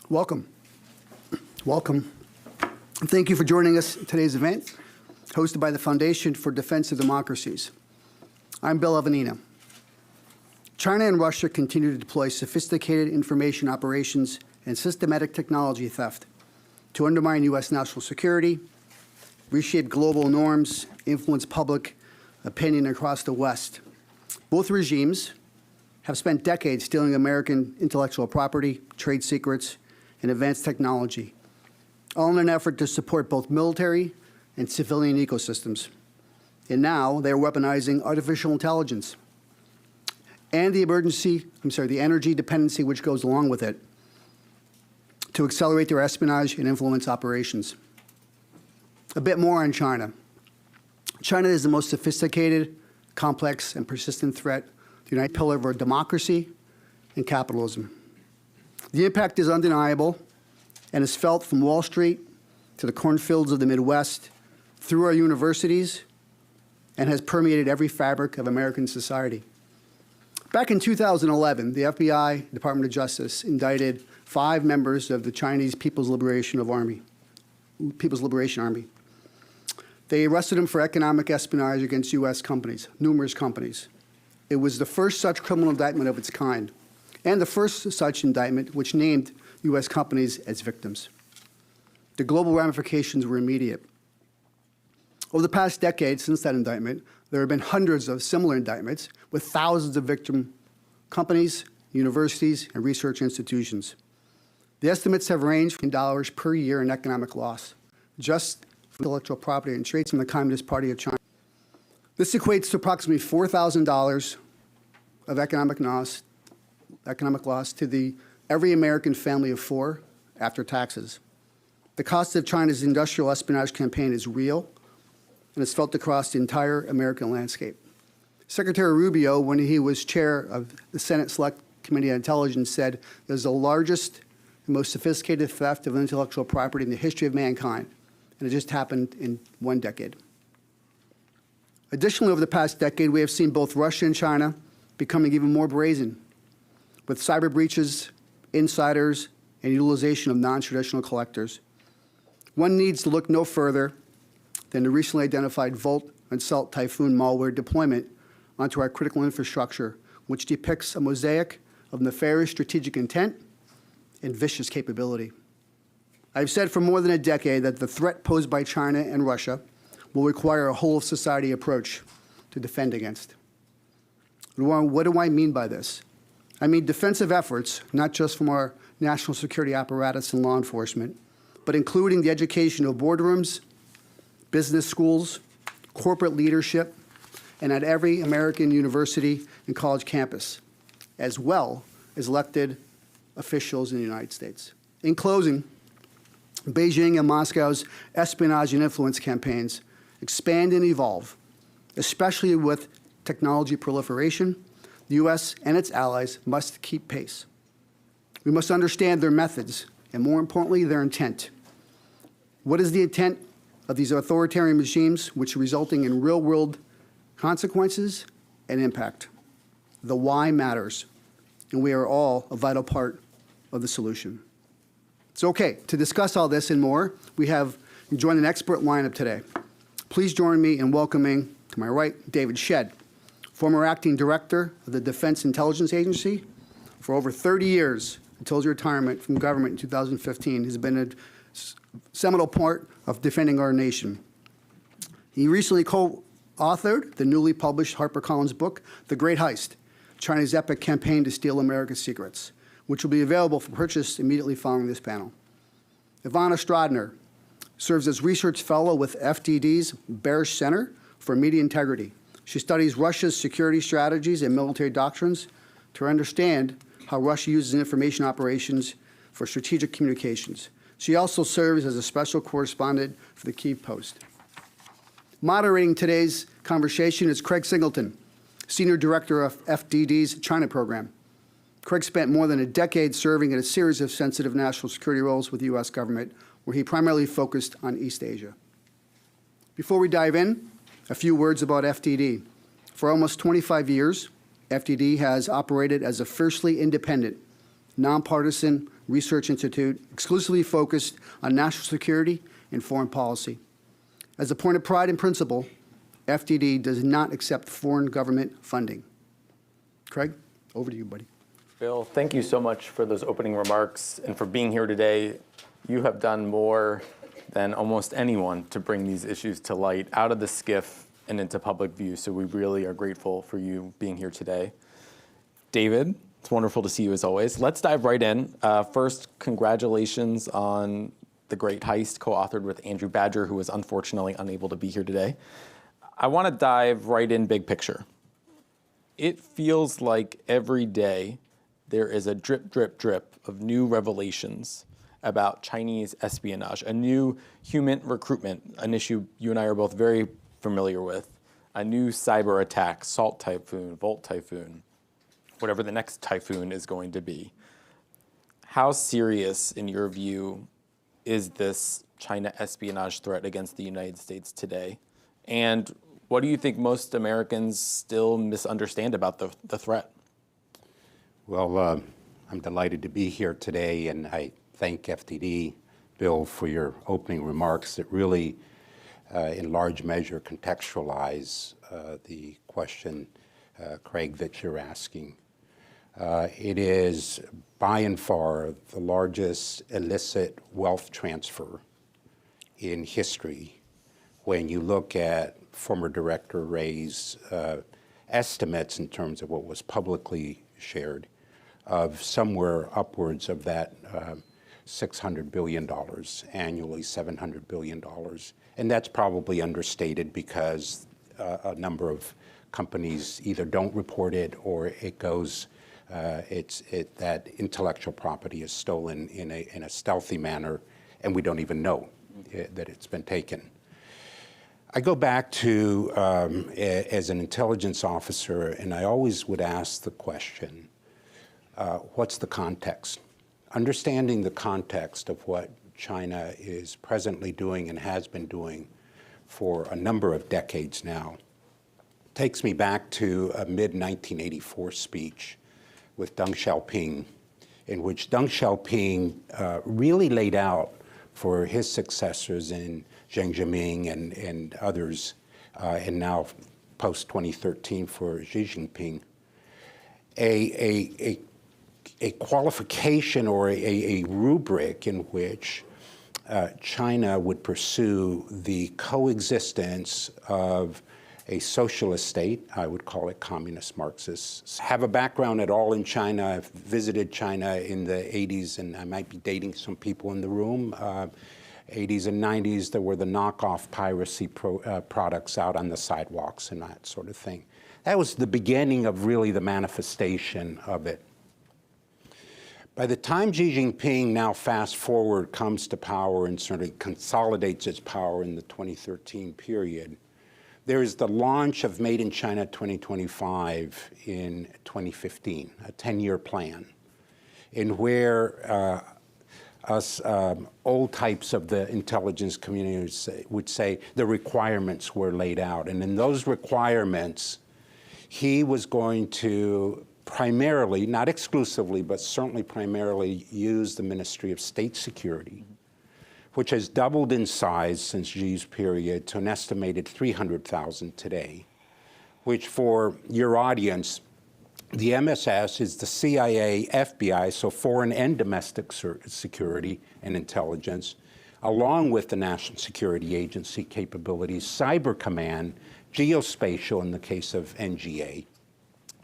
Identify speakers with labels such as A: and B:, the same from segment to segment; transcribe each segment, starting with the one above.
A: Welcome. Welcome. And thank you for joining us at today's event, hosted by the Foundation for Defense of Democracies. I'm Bill Ivana. China and Russia continue to deploy sophisticated information operations and systematic technology theft to undermine U.S. national security, reshape global norms, influence public opinion across the West. Both regimes have spent decades stealing American intellectual property, trade secrets, and advanced technology, all in an effort to support both military and civilian ecosystems. And now they are weaponizing artificial intelligence and the energy dependency which goes along with it to accelerate their espionage and influence operations. A bit more on China. China is the most sophisticated, complex, and persistent threat to the United pillar of our democracy and capitalism. The impact is undeniable and is felt from Wall Street to the cornfields of the Midwest, through our universities, and has permeated every fabric of American society. Back in 2011, the FBI, Department of Justice, indicted 5 members of the Chinese People's Liberation Army. They arrested them for economic espionage against U.S. companies, numerous companies. It was the first such criminal indictment of its kind, and the first such indictment which named U.S. companies as victims. The global ramifications were immediate. Over the past decade since that indictment, there have been hundreds of similar indictments with thousands of victim companies, universities, and research institutions. The estimates have ranged from dollars per year in economic loss, just for intellectual property and traits from the Communist Party of China. This equates to approximately $4,000 of economic loss to every American family of 4 after taxes. The cost of China's industrial espionage campaign is real and is felt across the entire American landscape. Secretary Rubio, when he was chair of the Senate Select Committee on Intelligence, said it was the largest and most sophisticated theft of intellectual property in the history of mankind, and it just happened in 1 decade. Additionally, over the past decade, we have seen both Russia and China becoming even more brazen, with cyber breaches, insiders, and utilization of non-traditional collectors. One needs to look no further than the recently identified Volt and Salt Typhoon malware deployment onto our critical infrastructure, which depicts a mosaic of nefarious strategic intent and vicious capability. I've said for more than a decade that the threat posed by China and Russia will require a whole-of-society approach to defend against. What do I mean by this? I mean defensive efforts, not just from our national security apparatus and law enforcement, but including the education of boardrooms, business schools, corporate leadership, and at every American university and college campus, as well as elected officials in the United States. In closing, Beijing and Moscow's espionage and influence campaigns expand and evolve, especially with technology proliferation. The U.S. and its allies must keep pace. We must understand their methods and, more importantly, their intent. What is the intent of these authoritarian regimes, which are resulting in real-world consequences and impact? The why matters, and we are all a vital part of the solution. So, okay, to discuss all this and more, we have joined an expert lineup today. Please join me in welcoming, to my right, David Shedd, former acting director of the Defense Intelligence Agency for over 30 years until his retirement from government in 2015. He's been a seminal part of defending our nation. He recently co-authored the newly published HarperCollins book, The Great Heist, China's Epic Campaign to Steal America's Secrets, which will be available for purchase immediately following this panel. Ivana Stradner serves as research fellow with FDD's Barish Center for Media Integrity. She studies Russia's security strategies and military doctrines to understand how Russia uses information operations for strategic communications. She also serves as a special correspondent for the Kyiv Post. Moderating today's conversation is Craig Singleton, Senior Director of FDD's China program. Craig spent more than a decade serving in a series of sensitive national security roles with the U.S. government, where he primarily focused on East Asia. Before we dive in, a few words about FDD. For almost 25 years, FDD has operated as a fiercely independent, nonpartisan research institute exclusively focused on national security and foreign policy. As a point of pride and principle, FDD does not accept foreign government funding. Craig, over to you, buddy.
B: Bill, thank you so much for those opening remarks and for being here today. You have done more than almost anyone to bring these issues to light out of the skiff and into public view, so we really are grateful for you being here today. David, it's wonderful to see you as always. Let's dive right in. First, congratulations on The Great Heist, co-authored with Andrew Badger, who was unfortunately unable to be here today. I want to dive right in big picture. It feels like every day there is a drip, drip, drip of new revelations about Chinese espionage, a new human recruitment, an issue you and I are both very familiar with, a new cyber attack, Salt Typhoon, Volt Typhoon, whatever the next typhoon is going to be. How serious, in your view, is this China espionage threat against the United States today? And what do you think most Americans still misunderstand about the threat?
C: Well, I'm delighted to be here today, and I thank FDD, Bill, for your opening remarks that really, in large measure, contextualize the question, Craig, that you're asking. It is by and far the largest illicit wealth transfer in history when you look at former Director Wray's estimates in terms of what was publicly shared of somewhere upwards of that $600 billion annually, $700 billion. And that's probably understated because a number of companies either don't report it or it goes, that intellectual property is stolen in a stealthy manner, and we don't even know that it's been taken. I go back to, as an intelligence officer, and I always would ask the question, what's the context? Understanding the context of what China is presently doing and has been doing for a number of decades now takes me back to a mid-1984 speech with Deng Xiaoping, in which Deng Xiaoping really laid out for his successors in Jiang Zemin and others, and now post-2013 for Xi Jinping, a qualification or a rubric in which China would pursue the coexistence of a socialist state, I would call it communist Marxists, have a background at all in China. I've visited China in the 80s, and I might be dating some people in the room. 80s and 90s, there were the knockoff piracy products out on the sidewalks and that sort of thing. That was the beginning of really the manifestation of it. By the time Xi Jinping, now fast forward, comes to power and sort of consolidates its power in the 2013 period, there is the launch of Made in China 2025 in 2015, a 10-year plan, in where us old types of the intelligence community would say the requirements were laid out. And in those requirements, he was going to primarily, not exclusively, but certainly primarily use the Ministry of State Security, which has doubled in size since Xi's period to an estimated 300,000 today, which for your audience, the MSS is the CIA, FBI, so foreign and domestic security and intelligence, along with the National Security Agency capabilities, Cyber Command, Geospatial in the case of NGA,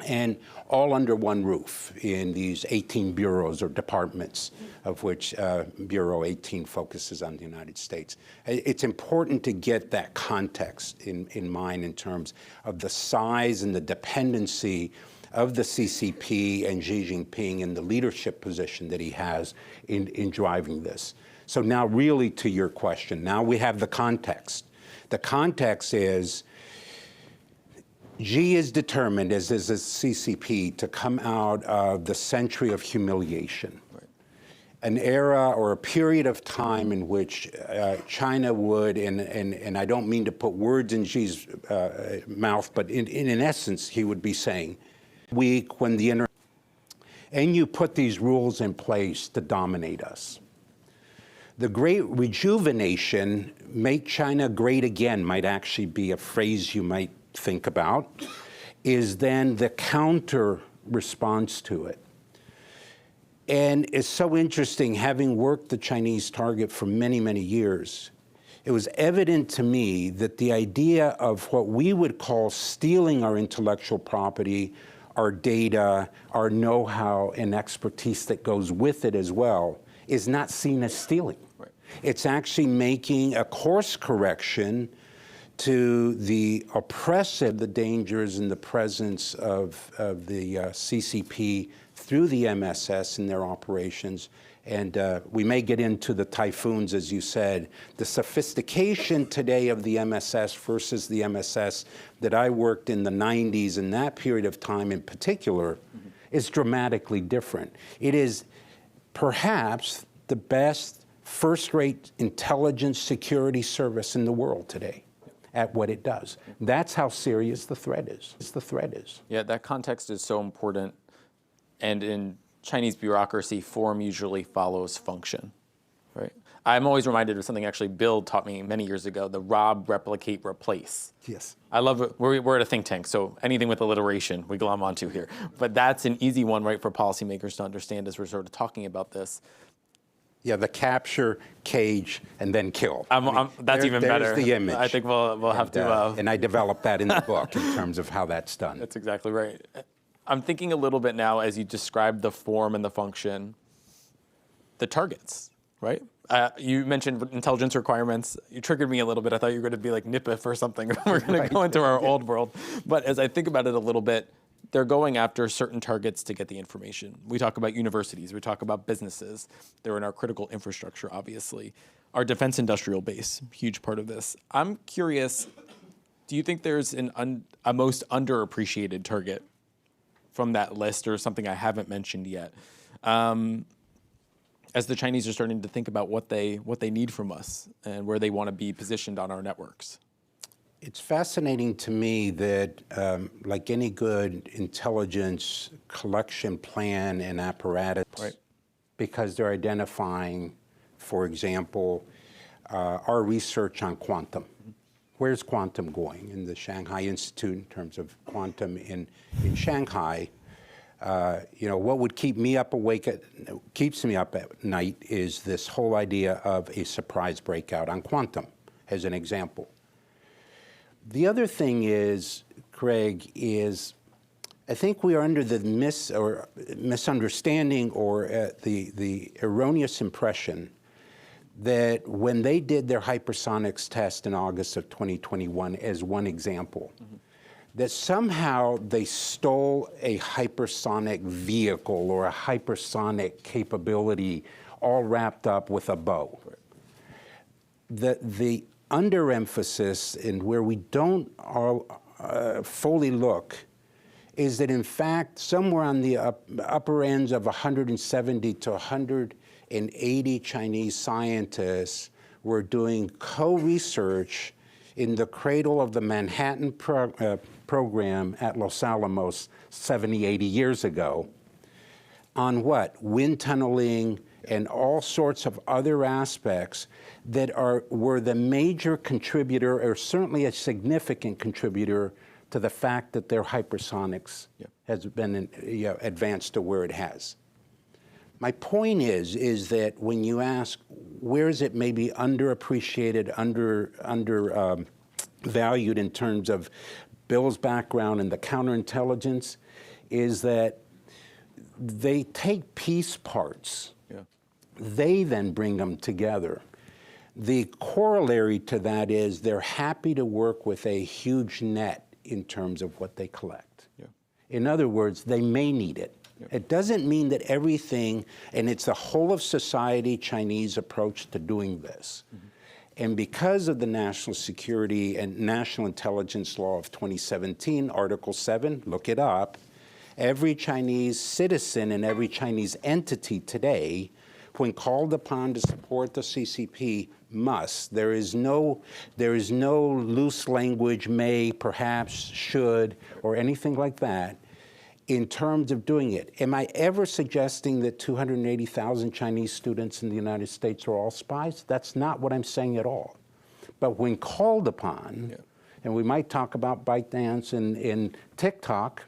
C: and all under one roof in these 18 bureaus or departments, of which Bureau 18 focuses on the United States. It's important to get that context in mind in terms of the size and the dependency of the CCP and Xi Jinping and the leadership position that he has in driving this. So now really to your question, now we have the context. The context is Xi is determined, as is the CCP, to come out of the century of humiliation, right, an era or a period of time in which China would, and I don't mean to put words in Xi's mouth, but in essence, he would be saying, weak when the and you put these rules in place to dominate us. The great rejuvenation, make China great again, might actually be a phrase you might think about, is then the counter response to it. And it's so interesting, having worked the Chinese target for many, many years, it was evident to me that the idea of what we would call stealing our intellectual property, our data, our know-how and expertise that goes with it as well, is not seen as stealing. Right. It's actually making a course correction to the oppressive, the dangers and the presence of the CCP through the MSS in their operations. And we may get into the typhoons, as you said. The sophistication today of the MSS versus the MSS that I worked in the 90s, and that period of time in particular, is dramatically different. It is perhaps the best first-rate intelligence security service in the world today at what it does. That's how serious the threat is.
B: Yeah, that context is so important. And in Chinese bureaucracy, form usually follows function, right? I'm always reminded of something actually Bill taught me many years ago, the rob, replicate, replace.
C: Yes.
B: I love it. We're at a think tank, so anything with alliteration we glom onto here. But that's an easy one, right, for policymakers to understand as we're sort of talking about this.
C: Yeah, the capture, cage, and then kill.
B: That's even better.
C: There's the image.
B: I think we'll have to.
C: And I developed that in the book in terms of how that's done.
B: That's exactly right. I'm thinking a little bit now as you describe the form and the function, the targets, right? You mentioned intelligence requirements. You triggered me a little bit. I thought you were going to be like NIPIF or something. We're going to go into our old world. But as I think about it a little bit, they're going after certain targets to get the information. We talk about universities. We talk about businesses. They're in our critical infrastructure, obviously. Our defense industrial base, huge part of this. I'm curious, do you think there's a most underappreciated target from that list, or something I haven't mentioned yet, as the Chinese are starting to think about what they need from us and where they want to be positioned on our networks?
C: It's fascinating to me that, like any good intelligence collection plan and apparatus,
B: right,
C: because they're identifying, for example, our research on quantum. Where's quantum going? In the Shanghai Institute, in terms of quantum in Shanghai, what would keep me up keeps me up at night is this whole idea of a surprise breakout on quantum, as an example. The other thing is, Craig, is I think we are under the misunderstanding or the erroneous impression that when they did their hypersonics test in August of 2021, as one example, that somehow they stole a hypersonic vehicle or a hypersonic capability all wrapped up with a bow. The underemphasis, and where we don't fully look, is that in fact somewhere on the upper ends of 170 to 180 Chinese scientists were doing co-research in the cradle of the Manhattan program at Los Alamos 70, 80 years ago on what? Wind tunneling and all sorts of other aspects that were the major contributor, or certainly a significant contributor, to the fact that their hypersonics has been advanced to where it has. My point is that when you ask where is it maybe underappreciated, undervalued in terms of Bill's background and the counterintelligence, is that they take piece parts. They then bring them together. The corollary to that is they're happy to work with a huge net in terms of what they collect. In other words, they may need it. It doesn't mean that everything, and it's the whole of society Chinese approach to doing this. And because of the national security and national intelligence law of 2017, Article 7, look it up, every Chinese citizen and every Chinese entity today, when called upon to support the CCP, must. There is no loose language, may, perhaps, should, or anything like that. in terms of doing it. Am I ever suggesting that 280,000 Chinese students in the United States are all spies? That's not what I'm saying at all. But when called upon, and we might talk about ByteDance and TikTok,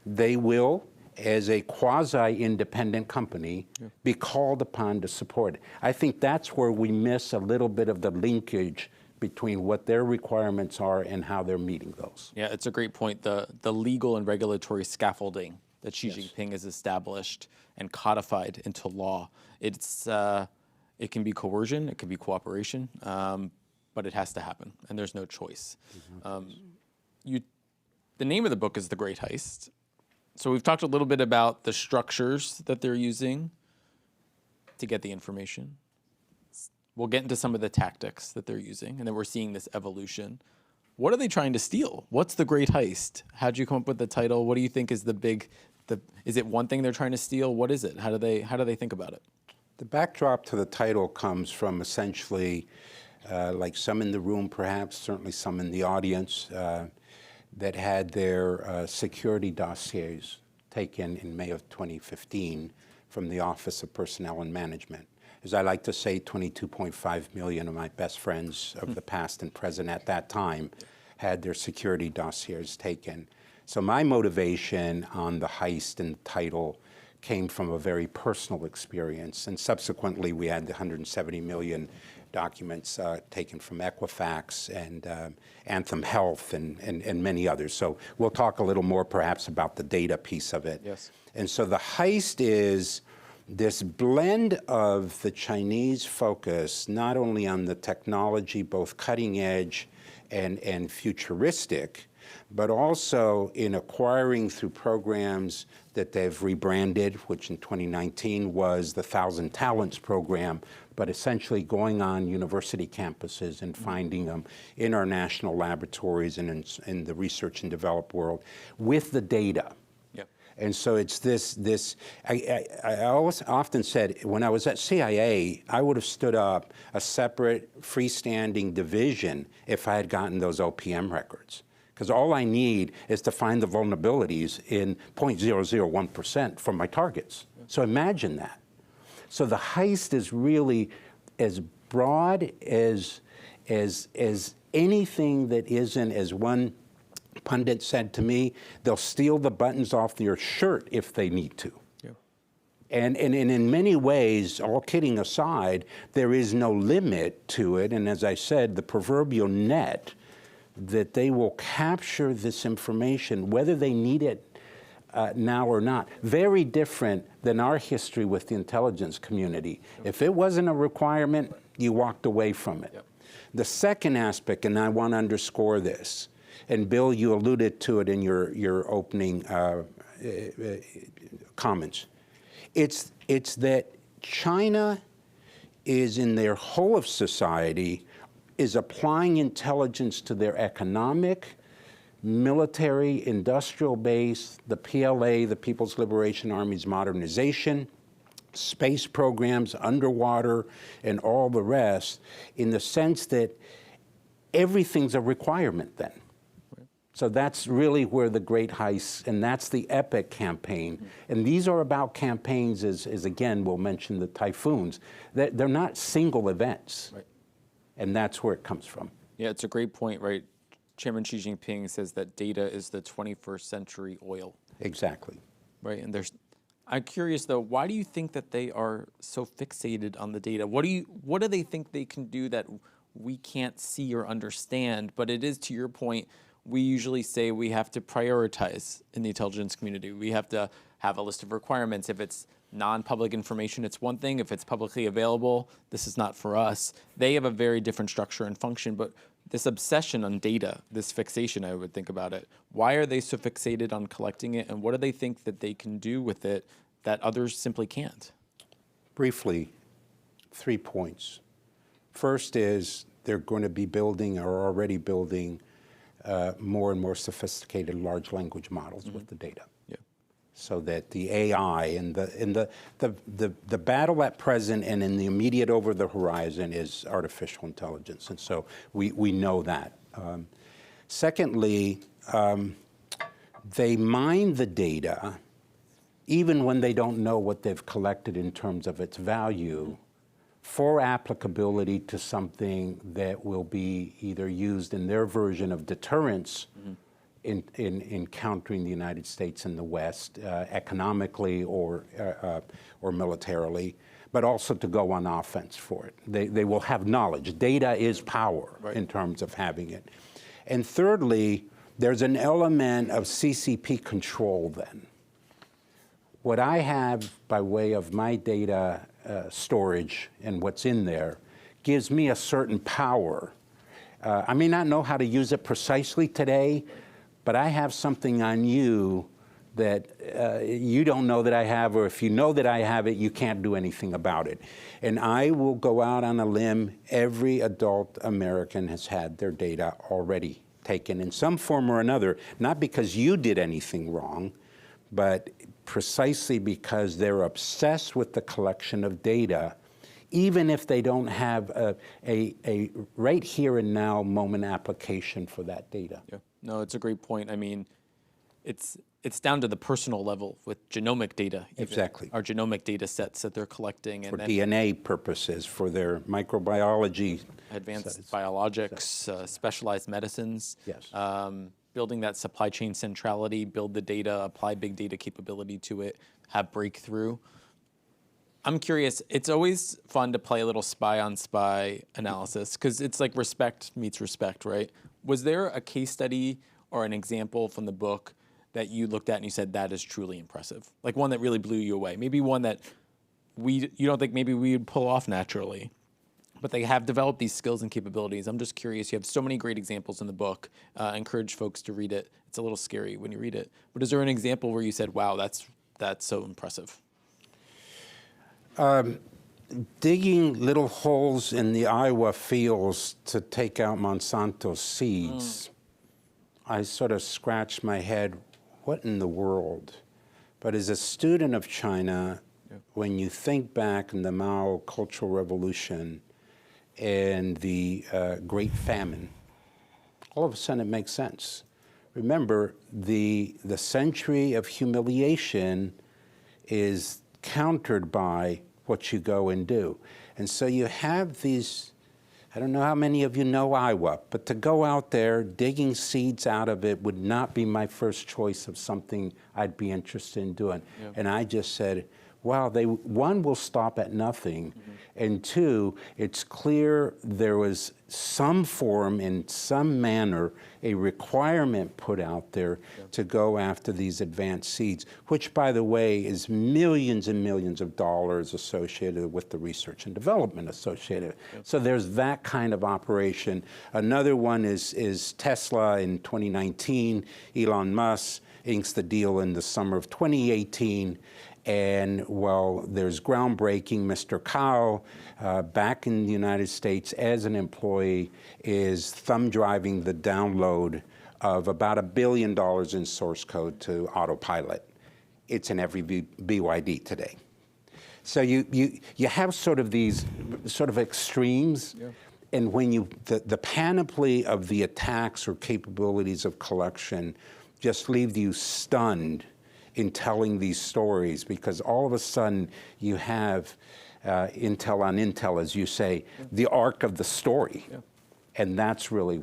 C: they will, as a quasi-independent company, be called upon to support it. I think that's where we miss a little bit of the linkage between what their requirements are and how they're meeting those.
B: Yeah, it's a great point. The legal and regulatory scaffolding that Xi Jinping has established and codified into law. It's it can be coercion, it can be cooperation, but it has to happen, and there's no choice. The name of the book is The Great Heist. So we've talked a little bit about the structures that they're using to get the information. We'll get into some of the tactics that they're using, and then we're seeing this evolution. What are they trying to steal? What's the Great Heist? How'd you come up with the title? What do you think is is it one thing they're trying to steal? What is it? How do they think about it?
C: The backdrop to the title comes from essentially, like some in the room perhaps, certainly some in the audience, that had their security dossiers taken in May of 2015 from the Office of Personnel and Management. As I like to say, 22.5 million of my best friends of the past and present at that time had their security dossiers taken. So my motivation on the heist and the title came from a very personal experience, and subsequently we had the 170 million documents taken from Equifax and Anthem Health and many others. So we'll talk a little more perhaps about the data piece of it.
B: Yes.
C: And so the heist is this blend of the Chinese focus, not only on the technology, both cutting edge and futuristic, but also in acquiring through programs that they've rebranded, which in 2019 was the 1,000 Talents program, but essentially going on university campuses and finding them in our national laboratories and in the research and developed world with the data. And so it's I always often said, when I was at CIA, I would have stood up a separate freestanding division if I had gotten those OPM records. Because all I need is to find the vulnerabilities in 0.001% from my targets. So imagine that. So the heist is really as broad as anything that isn't, as one pundit said to me, they'll steal the buttons off your shirt if they need to. Yeah. And in many ways, all kidding aside, there is no limit to it. And as I said, the proverbial net that they will capture this information, whether they need it now or not. Very different than our history with the intelligence community. If it wasn't a requirement, you walked away from it. Yep. The second aspect, and I want to underscore this, and Bill, you alluded to it in your opening comments. It's that China is, in their whole of society, is applying intelligence to their economic, military, industrial base, the PLA, the People's Liberation Army's modernization, space programs, underwater, and all the rest, in the sense that everything's a requirement then. So that's really where the Great Heist, and that's the EPIC campaign. And these are about campaigns, as again, we'll mention the typhoons. They're not single events. Right. And that's where it comes from.
B: Yeah, it's a great point, right? Chairman Xi Jinping says that data is the 21st century oil.
C: Exactly.
B: Right, and I'm curious though, why do you think that they are so fixated on the data? What do they think they can do that we can't see or understand? But it is, to your point, we usually say we have to prioritize in the intelligence community. We have to have a list of requirements. If it's non-public information, it's one thing. If it's publicly available, this is not for us. They have a very different structure and function, but this obsession on data, this fixation, I would think about it. Why are they so fixated on collecting it, and what do they think that they can do with it that others simply can't?
C: Briefly, 3 points. First is they're going to be building, or are already building, more and more sophisticated large language models with the data. Yeah. So that the AI and the battle at present and in the immediate over the horizon is artificial intelligence, and so we know that. Secondly, they mine the data even when they don't know what they've collected in terms of its value, for applicability to something that will be either used in their version of deterrence in countering the United States and the West, economically or militarily, but also to go on offense for it. They will have knowledge. Data is power in terms of having it. And thirdly, there's an element of CCP control then. What I have by way of my data storage and what's in there gives me a certain power. I may not know how to use it precisely today, but I have something on you that you don't know that I have, or if you know that I have it, you can't do anything about it. And I will go out on a limb. Every adult American has had their data already taken in some form or another, not because you did anything wrong, but precisely because they're obsessed with the collection of data, even if they don't have a right here and now moment application for that data.
B: Yeah. No, it's a great point. I mean, it's down to the personal level with genomic data. Even.
C: Exactly.
B: Our genomic data sets that they're collecting.
C: For DNA purposes, for their microbiology.
B: Advanced biologics, specialized medicines.
C: Yes.
B: Building that supply chain centrality, build the data, apply big data capability to it, have breakthrough. I'm curious, it's always fun to play a little spy on spy analysis because it's like respect meets respect, right? Was there a case study or an example from the book that you looked at and you said, that is truly impressive? Like one that really blew you away, maybe one that you don't think maybe we would pull off naturally, but they have developed these skills and capabilities. I'm just curious, you have so many great examples in the book. I encourage folks to read it. It's a little scary when you read it, but is there an example where you said, wow, that's so impressive?
C: Digging little holes in the Iowa fields to take out Monsanto seeds, I sort of scratched my head, what in the world? But as a student of China, when you think back in the Mao Cultural Revolution and the Great Famine, all of a sudden it makes sense. Remember, the century of humiliation is countered by what you go and do. And so you have these, I don't know how many of you know Iowa, but to go out there digging seeds out of it would not be my first choice of something I'd be interested in doing. Yeah. And I just said, wow, one, will stop at nothing, and two, it's clear there was some form, in some manner, a requirement put out there to go after these advanced seeds, which, by the way, is millions and millions of dollars associated with the research and development associated. So there's that kind of operation. Another one is Tesla in 2019. Elon Musk inks the deal in the summer of 2018. And while there's groundbreaking, Mr. Kao, back in the United States as an employee, is thumb driving the download of about $1 billion in source code to autopilot. It's in every BYD today. So you have sort of these sort of extremes, and when the panoply of the attacks or capabilities of collection just leave you stunned in telling these stories, because all of a sudden you have intel on intel, as you say, the arc of the story. And that's really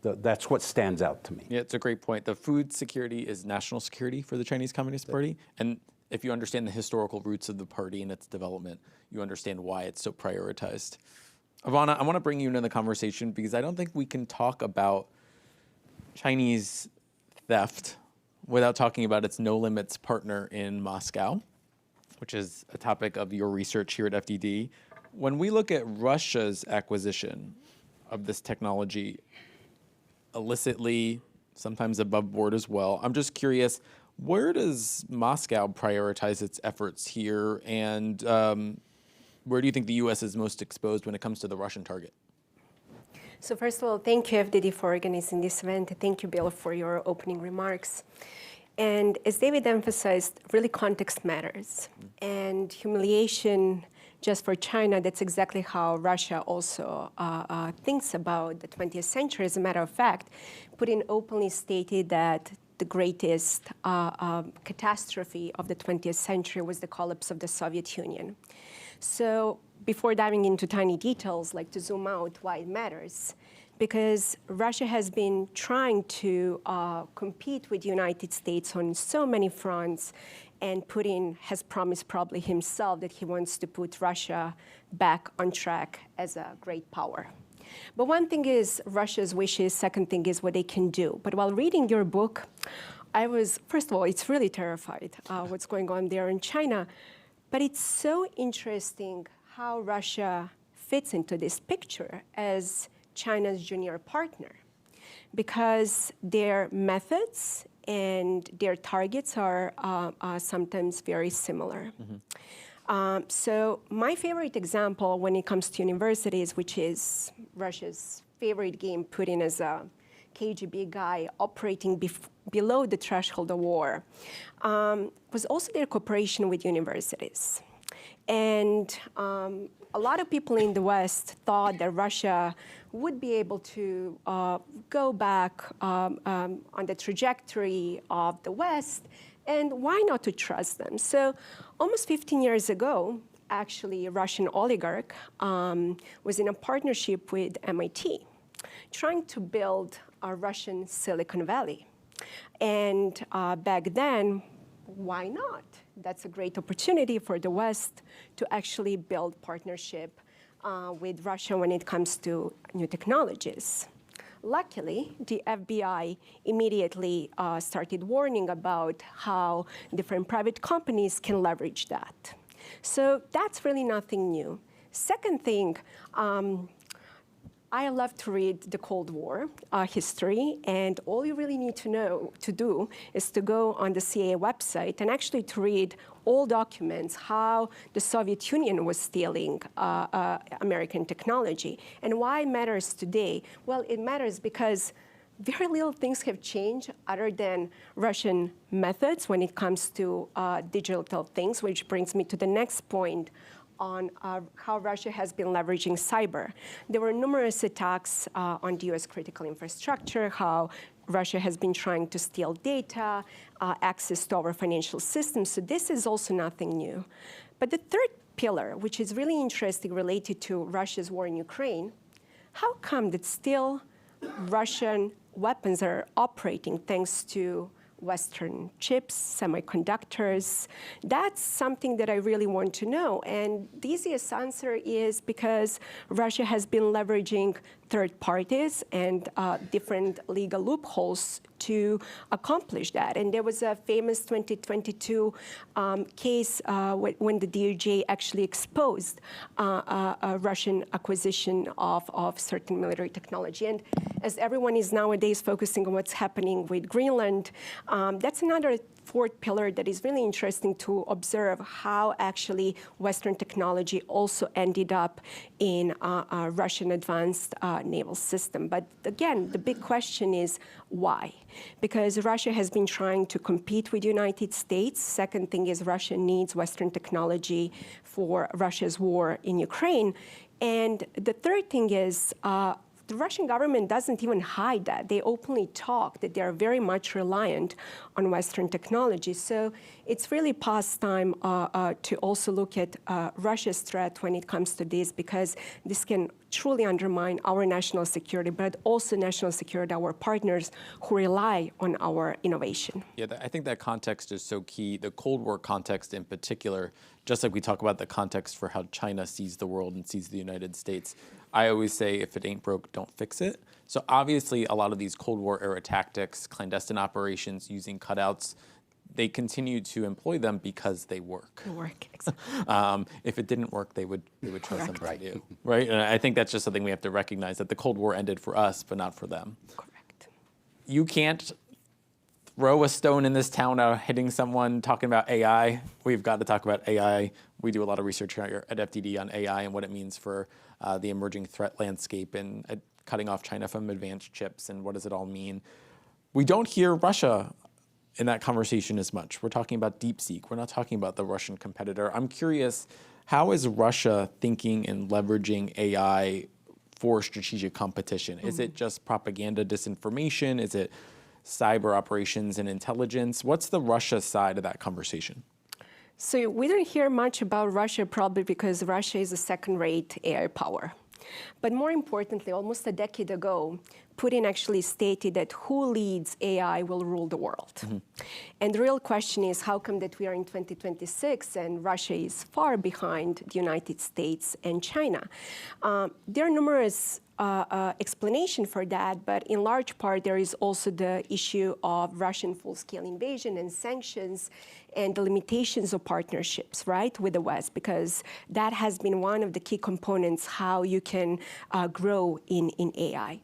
C: that's what stands out to me.
B: Yeah, it's a great point. The food security is national security for the Chinese Communist Party. And if you understand the historical roots of the party and its development, you understand why it's so prioritized. Ivana, I want to bring you into the conversation because I don't think we can talk about Chinese theft without talking about its no limits partner in Moscow, which is a topic of your research here at FDD. When we look at Russia's acquisition of this technology, illicitly, sometimes above board as well, I'm just curious, where does Moscow prioritize its efforts here, and where do you think the U.S. is most exposed when it comes to the Russian target?
D: So first of all, thank you, FDD, for organizing this event. Thank you, Bill, for your opening remarks. And as David emphasized, really context matters. And humiliation, just for China, that's exactly how Russia also thinks about the 20th century. As a matter of fact, Putin openly stated that the greatest catastrophe of the 20th century was the collapse of the Soviet Union. So before diving into tiny details, like to zoom out why it matters, because Russia has been trying to compete with the United States on so many fronts, and Putin has promised probably himself that he wants to put Russia back on track as a great power. But one thing is Russia's wishes, second thing is what they can do. But while reading your book, I was, first of all, it's really terrified what's going on there in China, but it's so interesting how Russia fits into this picture as China's junior partner, because their methods and their targets are sometimes very similar. So my favorite example when it comes to universities, which is Russia's favorite game, Putin as a KGB guy operating below the threshold of war, was also their cooperation with universities. And a lot of people in the West thought that Russia would be able to go back on the trajectory of the West, and why not to trust them? So almost 15 years ago, actually, a Russian oligarch was in a partnership with MIT, trying to build a Russian Silicon Valley. And back then, why not? That's a great opportunity for the West to actually build partnership with Russia when it comes to new technologies. Luckily, the FBI immediately started warning about how different private companies can leverage that. So that's really nothing new. Second thing, I love to read the Cold War history, and all you really need to do is to go on the CIA website and actually to read all documents how the Soviet Union was stealing American technology. And why it matters today? Well, it matters because very little things have changed other than Russian methods when it comes to digital things, which brings me to the next point on how Russia has been leveraging cyber. There were numerous attacks on the US critical infrastructure, how Russia has been trying to steal data, access to our financial systems. So this is also nothing new. But the third pillar, which is really interesting related to Russia's war in Ukraine, how come that still Russian weapons are operating thanks to Western chips, semiconductors? That's something that I really want to know. And the easiest answer is because Russia has been leveraging third parties and different legal loopholes to accomplish that. And there was a famous 2022 case when the DOJ actually exposed a Russian acquisition of certain military technology. And as everyone is nowadays focusing on what's happening with Greenland, that's another fourth pillar that is really interesting to observe how actually Western technology also ended up in a Russian advanced naval system. But again, the big question is why? Because Russia has been trying to compete with the United States. Second thing is Russia needs Western technology for Russia's war in Ukraine. And the third thing is the Russian government doesn't even hide that. They openly talk that they are very much reliant on Western technology. So it's really past time to also look at Russia's threat when it comes to this, because this can truly undermine our national security, but also national security of our partners who rely on our innovation.
B: Yeah, I think that context is so key. The Cold War context in particular, just like we talk about the context for how China sees the world and sees the United States, I always say, if it ain't broke, don't fix it. So obviously, a lot of these Cold War era tactics, clandestine operations using cutouts, they continue to employ them because they work.
D: They work, exactly.
B: If it didn't work, they would try something new, right? And I think that's just something we have to recognize, that the Cold War ended for us, but not for them.
D: Correct.
B: You can't throw a stone in this town out hitting someone talking about AI. We've got to talk about AI. We do a lot of research here at FDD on AI and what it means for the emerging threat landscape and cutting off China from advanced chips and what does it all mean. We don't hear Russia in that conversation as much. We're talking about DeepSeek. We're not talking about the Russian competitor. I'm curious, how is Russia thinking and leveraging AI for strategic competition? Is it just propaganda, disinformation? Is it cyber operations and intelligence. What's the Russia side of that conversation?
D: So we don't hear much about Russia probably because Russia is a second-rate AI power. But more importantly, almost a decade ago, Putin actually stated that who leads AI will rule the world. And the real question is, how come that we are in 2026 and Russia is far behind the United States and China? There are numerous explanations for that, but in large part, there is also the issue of Russian full-scale invasion and sanctions and the limitations of partnerships, right, with the West, because that has been one of the key components how you can grow in AI.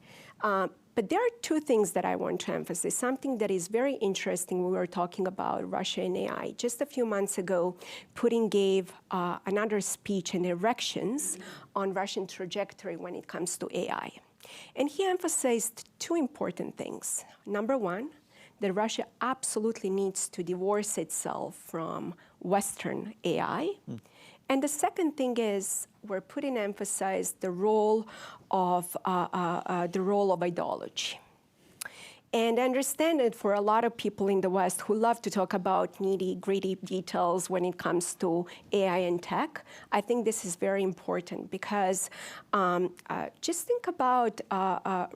D: But there are two things that I want to emphasize. Something that is very interesting when we were talking about Russia and AI. Just a few months ago, Putin gave another speech and directions on Russian trajectory when it comes to AI. And he emphasized two important things. Number one, that Russia absolutely needs to divorce itself from Western AI. And the second thing is where Putin emphasized the role of ideology. And I understand that for a lot of people in the West who love to talk about nitty-gritty details when it comes to AI and tech, I think this is very important because just think about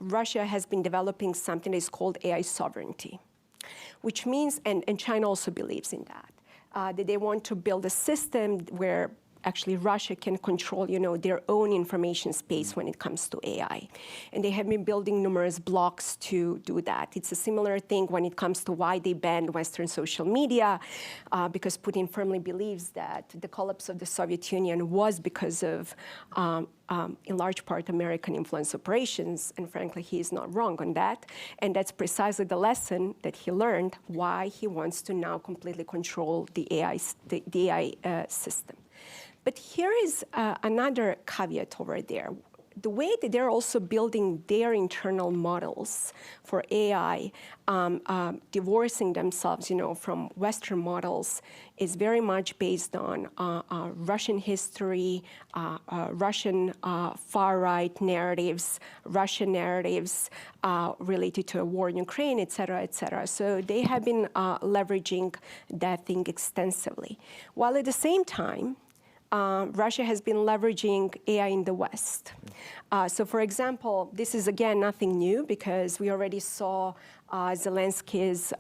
D: Russia has been developing something that is called AI sovereignty, which means, and China also believes in that they want to build a system where actually Russia can control, their own information space when it comes to AI. And they have been building numerous blocks to do that. It's a similar thing when it comes to why they banned Western social media, because Putin firmly believes that the collapse of the Soviet Union was because of, in large part, American influence operations. And frankly, he is not wrong on that. And that's precisely the lesson that he learned why he wants to now completely control the AI system. But here is another caveat over there. The way that they're also building their internal models for AI, divorcing themselves, from Western models, is very much based on Russian history, Russian far-right narratives, Russian narratives related to a war in Ukraine, et cetera, et cetera. So they have been leveraging that thing extensively. While at the same time, Russia has been leveraging AI in the West. So for example, this is again nothing new because we already saw Zelensky's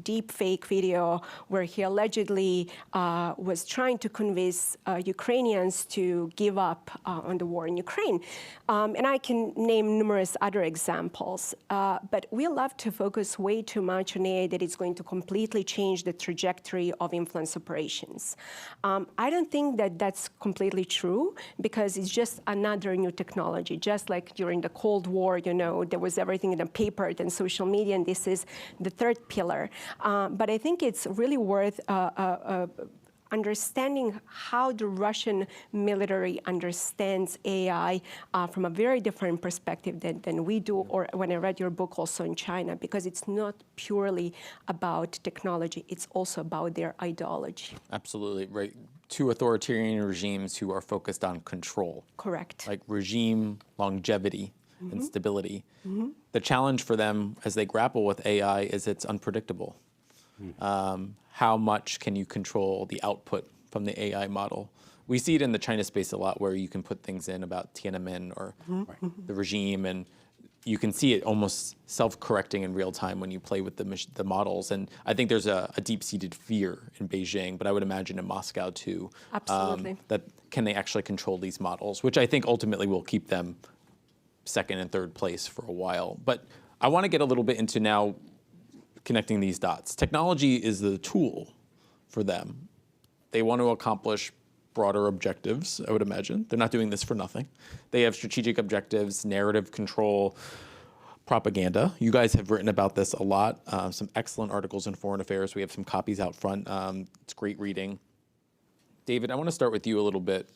D: deep fake video where he allegedly was trying to convince Ukrainians to give up on the war in Ukraine. And I can name numerous other examples. But we love to focus way too much on AI that is going to completely change the trajectory of influence operations. I don't think that that's completely true because it's just another new technology. Just like during the Cold War, there was everything in the paper and social media, and this is the third pillar. But I think it's really worth understanding how the Russian military understands AI from a very different perspective than we do, or when I read your book also in China, because it's not purely about technology, it's also about their ideology.
B: Absolutely, right. Two authoritarian regimes who are focused on control.
D: Correct.
B: Like regime longevity and stability. The challenge for them as they grapple with AI is it's unpredictable. How much can you control the output from the AI model? We see it in the China space a lot where you can put things in about Tiananmen or the regime, and you can see it almost self-correcting in real time when you play with the models. And I think there's a deep-seated fear in Beijing, but I would imagine in Moscow too.
D: Absolutely.
B: That can they actually control these models, which I think ultimately will keep them second and third place for a while. But I want to get a little bit into now connecting these dots. Technology is the tool for them. They want to accomplish broader objectives, I would imagine. They're not doing this for nothing. They have strategic objectives, narrative control, propaganda. You guys have written about this a lot. Some excellent articles in Foreign Affairs. We have some copies out front. It's great reading. David, I want to start with you a little bit.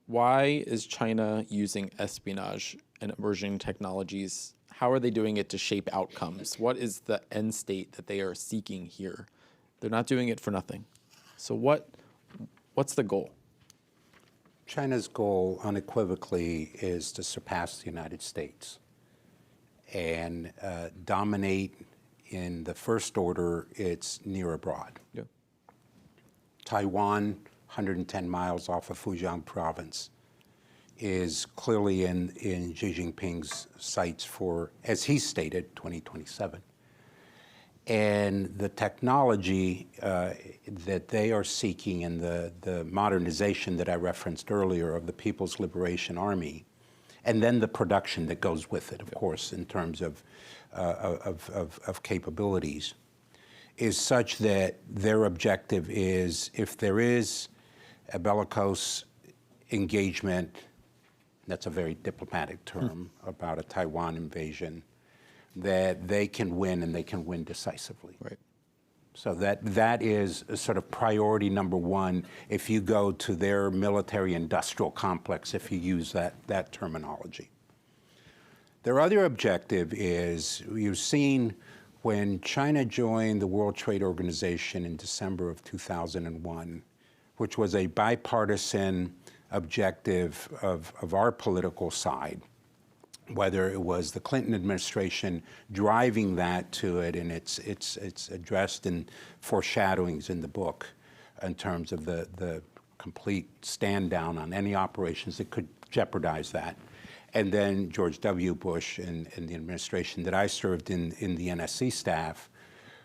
B: Why is China using espionage and emerging technologies? How are they doing it to shape outcomes? What is the end state that they are seeking here? They're not doing it for nothing. So what's the goal?
C: China's goal unequivocally is to surpass the United States. and dominate in the first order, it's near abroad.
B: Yeah.
C: Taiwan, 110 miles off of Fujian province, is clearly in Xi Jinping's sights for, as he stated, 2027. And the technology that they are seeking and the modernization that I referenced earlier of the People's Liberation Army, and then the production that goes with it, of course, in terms of capabilities, is such that their objective is, if there is a bellicose engagement, that's a very diplomatic term, about a Taiwan invasion, that they can win, and they can win decisively.
B: Right.
C: So that is a sort of priority number one if you go to their military-industrial complex, if you use that terminology. Their other objective is, you've seen when China joined the World Trade Organization in December of 2001, which was a bipartisan objective of our political side, whether it was the Clinton administration driving that to it, and it's addressed in foreshadowings in the book in terms of the complete stand down on any operations that could jeopardize that. And then George W. Bush and the administration that I served in the NSC staff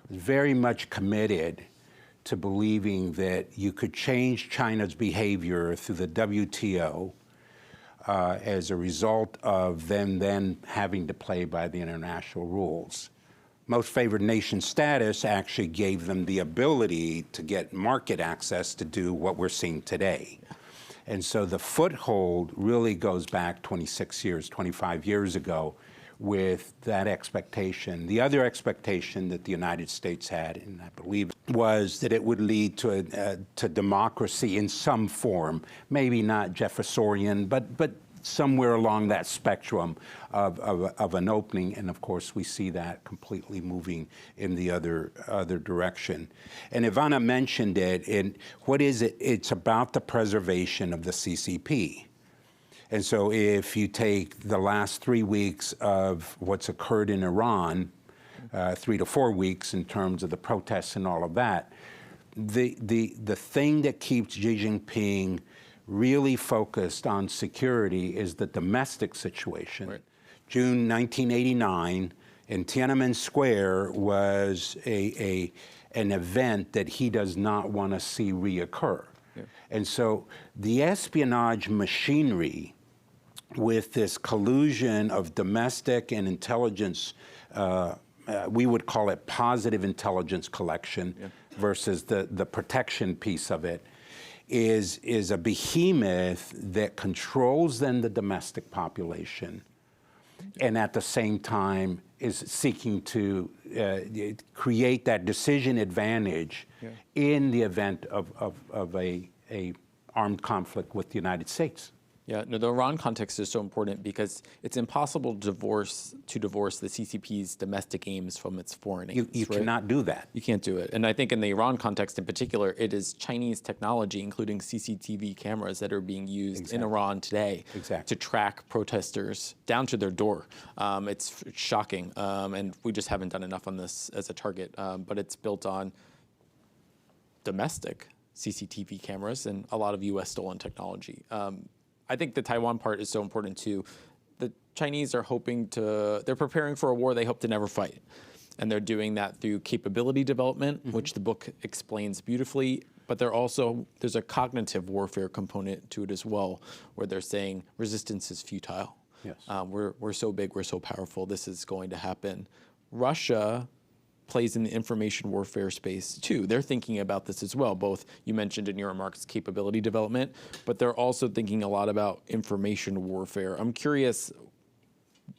C: was very much committed to believing that you could change China's behavior through the WTO as a result of them then having to play by the international rules. Most favored nation status actually gave them the ability to get market access to do what we're seeing today. And so the foothold really goes back 26 years, 25 years ago with that expectation. The other expectation that the United States had, and I believe, was that it would lead to democracy in some form, maybe not Jeffersonian, but somewhere along that spectrum of an opening. And of course, we see that completely moving in the other direction. And Ivana mentioned it, and what is it? It's about the preservation of the CCP. And so if you take the last 3 weeks of what's occurred in Iran, 3 to 4 weeks in terms of the protests and all of that, the thing that keeps Xi Jinping really focused on security is the domestic situation. Right. June 1989 in Tiananmen Square was an event that he does not want to see reoccur. Yeah. And so the espionage machinery, with this collusion of domestic and intelligence, we would call it positive intelligence collection, yeah, versus the protection piece of it, is a behemoth that controls then the domestic population, and at the same time is seeking to create that decision advantage, yeah, in the event of a armed conflict with the United States.
B: Yeah, no, the Iran context is so important because it's impossible to divorce the CCP's domestic aims from its foreign aims.
C: You right? cannot do that.
B: You can't do it. And I think in the Iran context in particular, it is Chinese technology, including CCTV cameras, that are being used, exactly, in Iran today, exactly, to track protesters down to their door. It's shocking, and we just haven't done enough on this as a target, but it's built on domestic CCTV cameras and a lot of US stolen technology. I think the Taiwan part is so important too. The Chinese are they're preparing for a war they hope to never fight. And they're doing that through capability development, mm-hmm, which the book explains beautifully. But there's a cognitive warfare component to it as well, where they're saying resistance is futile. Yes. We're so big, we're so powerful, this is going to happen. Russia plays in the information warfare space too. They're thinking about this as well. Both, you mentioned in your remarks, capability development, but they're also thinking a lot about information warfare. I'm curious,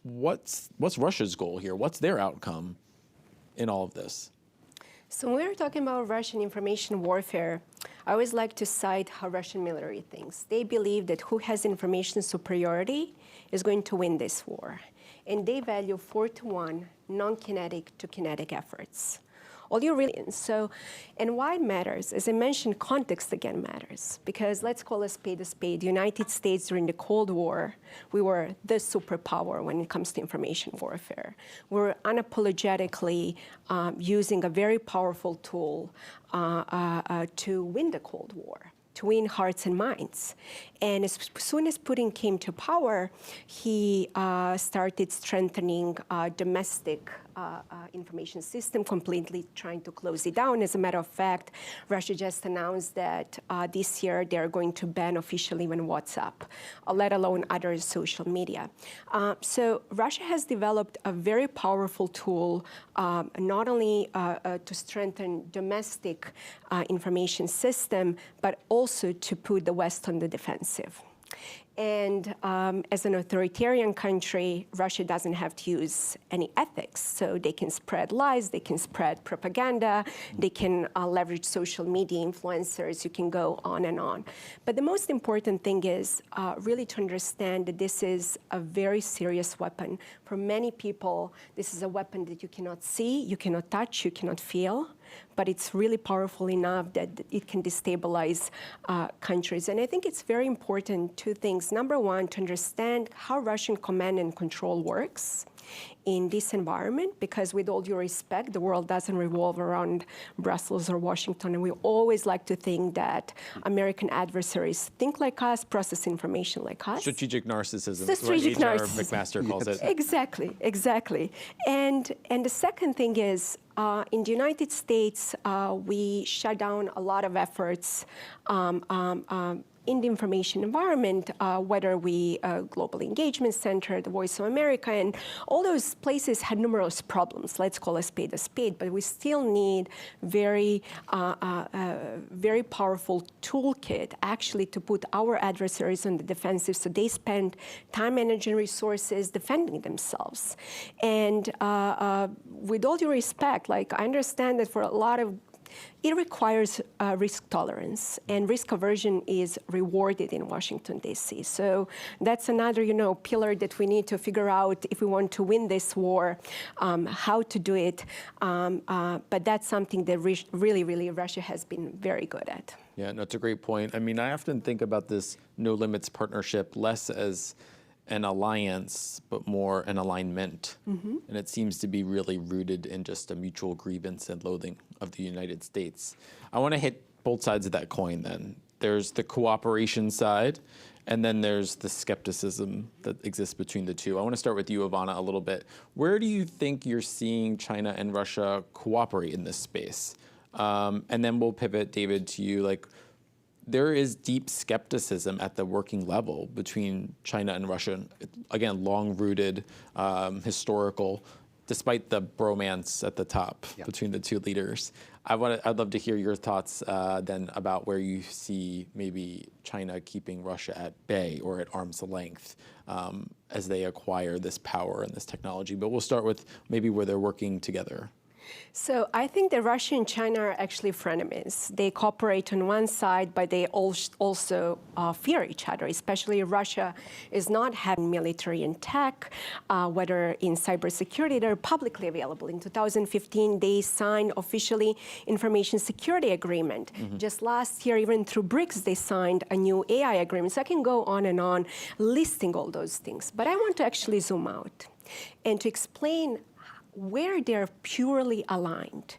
B: what's Russia's goal here? What's their outcome in all of this?
D: So when we're talking about Russian information warfare, I always like to cite how Russian military thinks. They believe that who has information superiority is going to win this war. And they value 4-to-1 non-kinetic to kinetic efforts. all you really. So, and why it matters, as I mentioned, context again matters, because let's call a spade a spade. The United States during the Cold War, we were the superpower when it comes to information warfare. We're unapologetically using a very powerful tool to win the Cold War, to win hearts and minds. And as soon as Putin came to power, he started strengthening domestic information system, completely trying to close it down. As a matter of fact, Russia just announced that this year they're going to ban officially even WhatsApp, let alone other social media. So Russia has developed a very powerful tool, not only to strengthen domestic information system, but also to put the West on the defensive. And as an authoritarian country, Russia doesn't have to use any ethics. So they can spread lies, they can spread propaganda, they can leverage social media influencers, you can go on and on. But the most important thing is really to understand that this is a very serious weapon. For many people, this is a weapon that you cannot see, you cannot touch, you cannot feel, but it's really powerful enough that it can destabilize countries. And I think it's very important, two things. Number one, to understand how Russian command and control works in this environment, because with all due respect, the world doesn't revolve around Brussels or Washington, and we always like to think that American adversaries think like us, process information like us.
B: Strategic narcissism,
D: Strategic
B: what H.R.
D: narcissism.
B: McMaster calls it.
D: Exactly. And the second thing is, in the United States, we shut down a lot of efforts in the information environment, whether we Global Engagement Center, the Voice of America, and all those places had numerous problems. Let's call a spade, but we still need very powerful toolkit actually to put our adversaries on the defensive, so they spend time, energy, and resources defending themselves. And with all due respect, like I understand that for a lot of it requires risk tolerance, and risk aversion is rewarded in Washington, D.C. So that's another, pillar that we need to figure out if we want to win this war, how to do it. But that's something that really Russia has been very good at.
B: Yeah, no, it's a great point. I mean, I often think about this no limits partnership less as an alliance, but more an alignment. Mm-hmm. And it seems to be really rooted in just a mutual grievance and loathing of the United States. I want to hit both sides of that coin then. There's the cooperation side, and then there's the skepticism that exists between the two. I want to start with you, Ivana, a little bit. Where do you think you're seeing China and Russia cooperate in this space? And then we'll pivot, David, to you. There is deep skepticism at the working level between China and Russia. Again, long-rooted, historical, despite the bromance at the top between the two leaders. I'd love to hear your thoughts then about where you see maybe China keeping Russia at bay or at arm's length as they acquire this power and this technology. But we'll start with maybe where they're working together.
D: So I think that Russia and China are actually frenemies. They cooperate on one side, but they also fear each other, especially Russia is not having military and tech, whether in cybersecurity, they're publicly available. In 2015, they signed officially information security agreement. Mm-hmm. Just last year, even through BRICS, they signed a new AI agreement. So I can go on listing all those things. But I want to actually zoom out and to explain where they're purely aligned.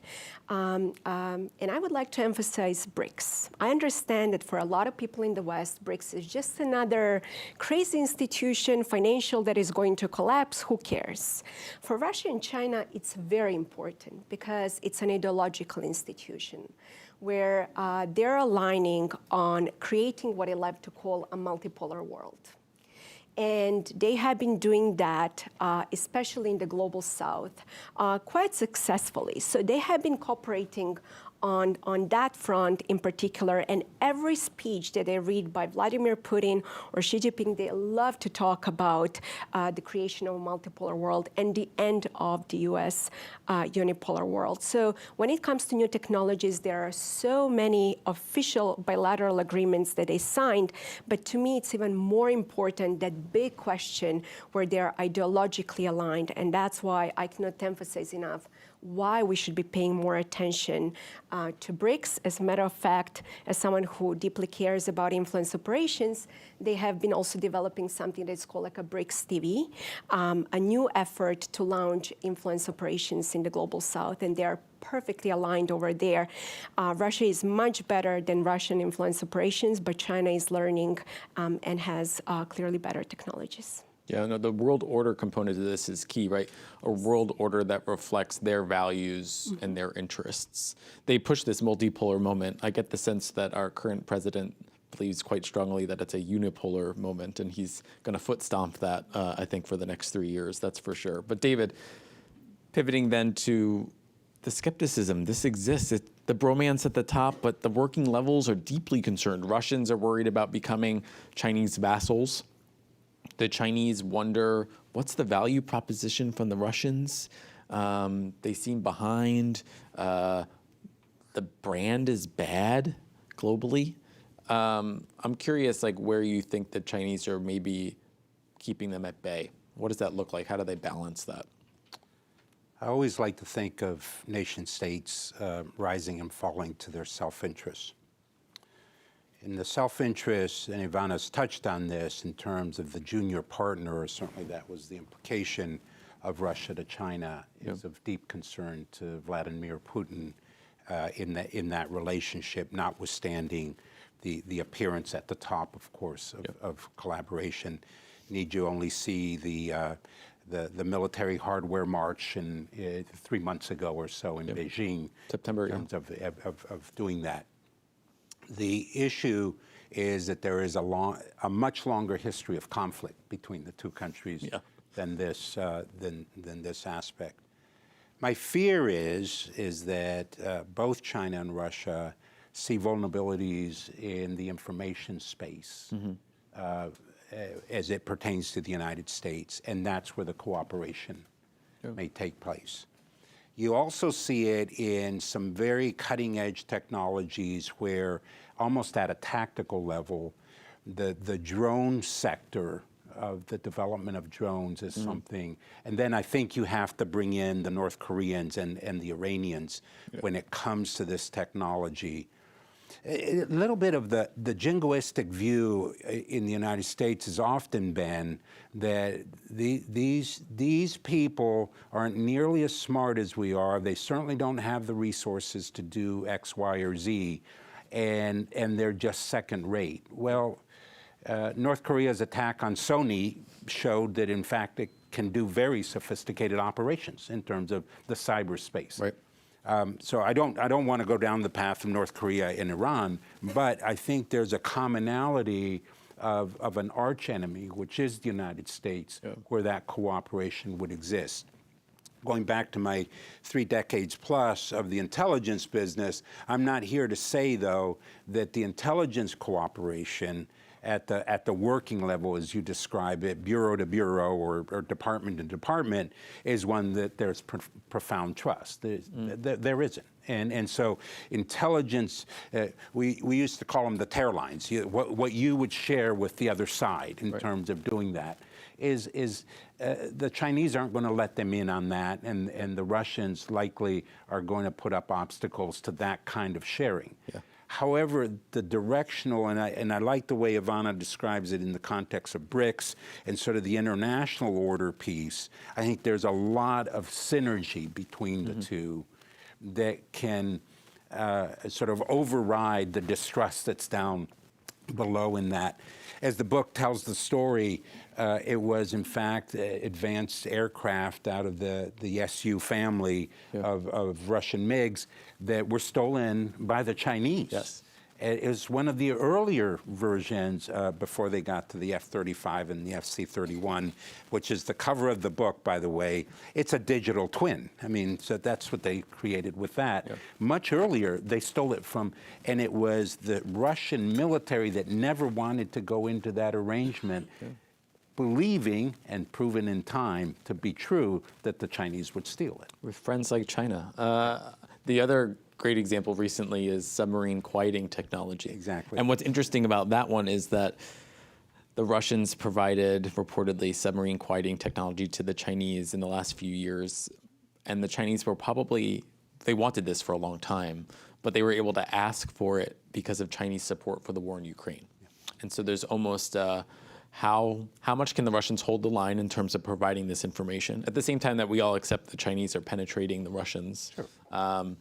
D: And I would like to emphasize BRICS. I understand that for a lot of people in the West, BRICS is just another crazy institution, financial, that is going to collapse. Who cares? For Russia and China, it's very important because it's an ideological institution where they're aligning on creating what I like to call a multipolar world. And they have been doing that, especially in the global south, quite successfully. So they have been cooperating on that front in particular, and every speech that I read by Vladimir Putin or Xi Jinping, they love to talk about the creation of a multipolar world and the end of the US unipolar world. So when it comes to new technologies, there are so many official bilateral agreements that they signed, but to me it's even more important, that big question where they're ideologically aligned, and that's why I cannot emphasize enough why we should be paying more attention to BRICS. As a matter of fact, as someone who deeply cares about influence operations, they have been also developing something that's called like a BRICS TV, a new effort to launch influence operations in the global south, and they're perfectly aligned over there. Russia is much better than Russian influence operations, but China is learning and has clearly better technologies.
B: Yeah, no, the world order component of this is key, right? A world order that reflects their values and their interests. They push this multipolar moment. I get the sense that our current president believes quite strongly that it's a unipolar moment, and he's going to foot stomp that, I think, for the next 3 years, that's for sure. But David, pivoting then to the skepticism, this exists. The bromance at the top, but the working levels are deeply concerned. Russians are worried about becoming Chinese vassals. The Chinese wonder, what's the value proposition from the Russians? They seem behind. The brand is bad globally. I'm curious, like, where you think the Chinese are maybe keeping them at bay. What does that look like? How do they balance that?
C: I always like to think of nation states rising and falling to their self-interest. In the self-interest, and Ivana's touched on this in terms of the junior partner, certainly that was the implication of Russia to China, is of deep concern to Vladimir Putin in that relationship, notwithstanding the appearance at the top, of course, of collaboration. Need you only see the military hardware march 3 months ago or so in Beijing,
B: September,
C: in terms of doing that. The issue is that there is a much longer history of conflict between the two countries than this aspect. My fear is that both China and Russia see vulnerabilities in the information space as it pertains to the United States, and that's where the cooperation may take place. You also see it in some very cutting-edge technologies where, almost at a tactical level, the drone sector of the development of drones is something. And then I think you have to bring in the North Koreans and the Iranians when it comes to this technology. A little bit of the jingoistic view in the United States has often been that these people aren't nearly as smart as we are. They certainly don't have the resources to do X, Y, or Z, and they're just second rate. Well, North Korea's attack on Sony showed that, in fact, it can do very sophisticated operations in terms of the cyberspace.
B: Right.
C: So I don't want to go down the path of North Korea and Iran, but I think there's a commonality of an archenemy, which is the United States, where that cooperation would exist. Going back to my 3 decades plus of the intelligence business, I'm not here to say, though, that the intelligence cooperation at the working level, as you describe it, bureau to bureau or department to department, is one that there's profound trust. There isn't. And so intelligence, we used to call them the tear lines. What you would share with the other side in terms of doing that is the Chinese aren't going to let them in on that, and the Russians likely are going to put up obstacles to that kind of sharing. However, the directional, and I like the way Ivana describes it in the context of BRICS and sort of the international order piece, I think there's a lot of synergy between the two that can sort of override the distrust that's down below in that. As the book tells the story, it was, in fact, advanced aircraft out of the Su family of Russian MiGs that were stolen by the Chinese.
B: Yes.
C: It was one of the earlier versions before they got to the F-35 and the FC-31, which is the cover of the book, by the way. It's a digital twin. I mean, so that's what they created with that. Much earlier, they stole it from, and it was the Russian military that never wanted to go into that arrangement, believing, and proven in time to be true, that the Chinese would steal it.
B: With friends like China. The other great example recently is submarine quieting technology.
C: Exactly.
B: And what's interesting about that one is that the Russians provided, reportedly, submarine quieting technology to the Chinese in the last few years. and the Chinese were probably, they wanted this for a long time, but they were able to ask for it because of Chinese support for the war in Ukraine. And so there's almost how much can the Russians hold the line in terms of providing this information at the same time that we all accept the Chinese are penetrating the Russians.
C: Sure.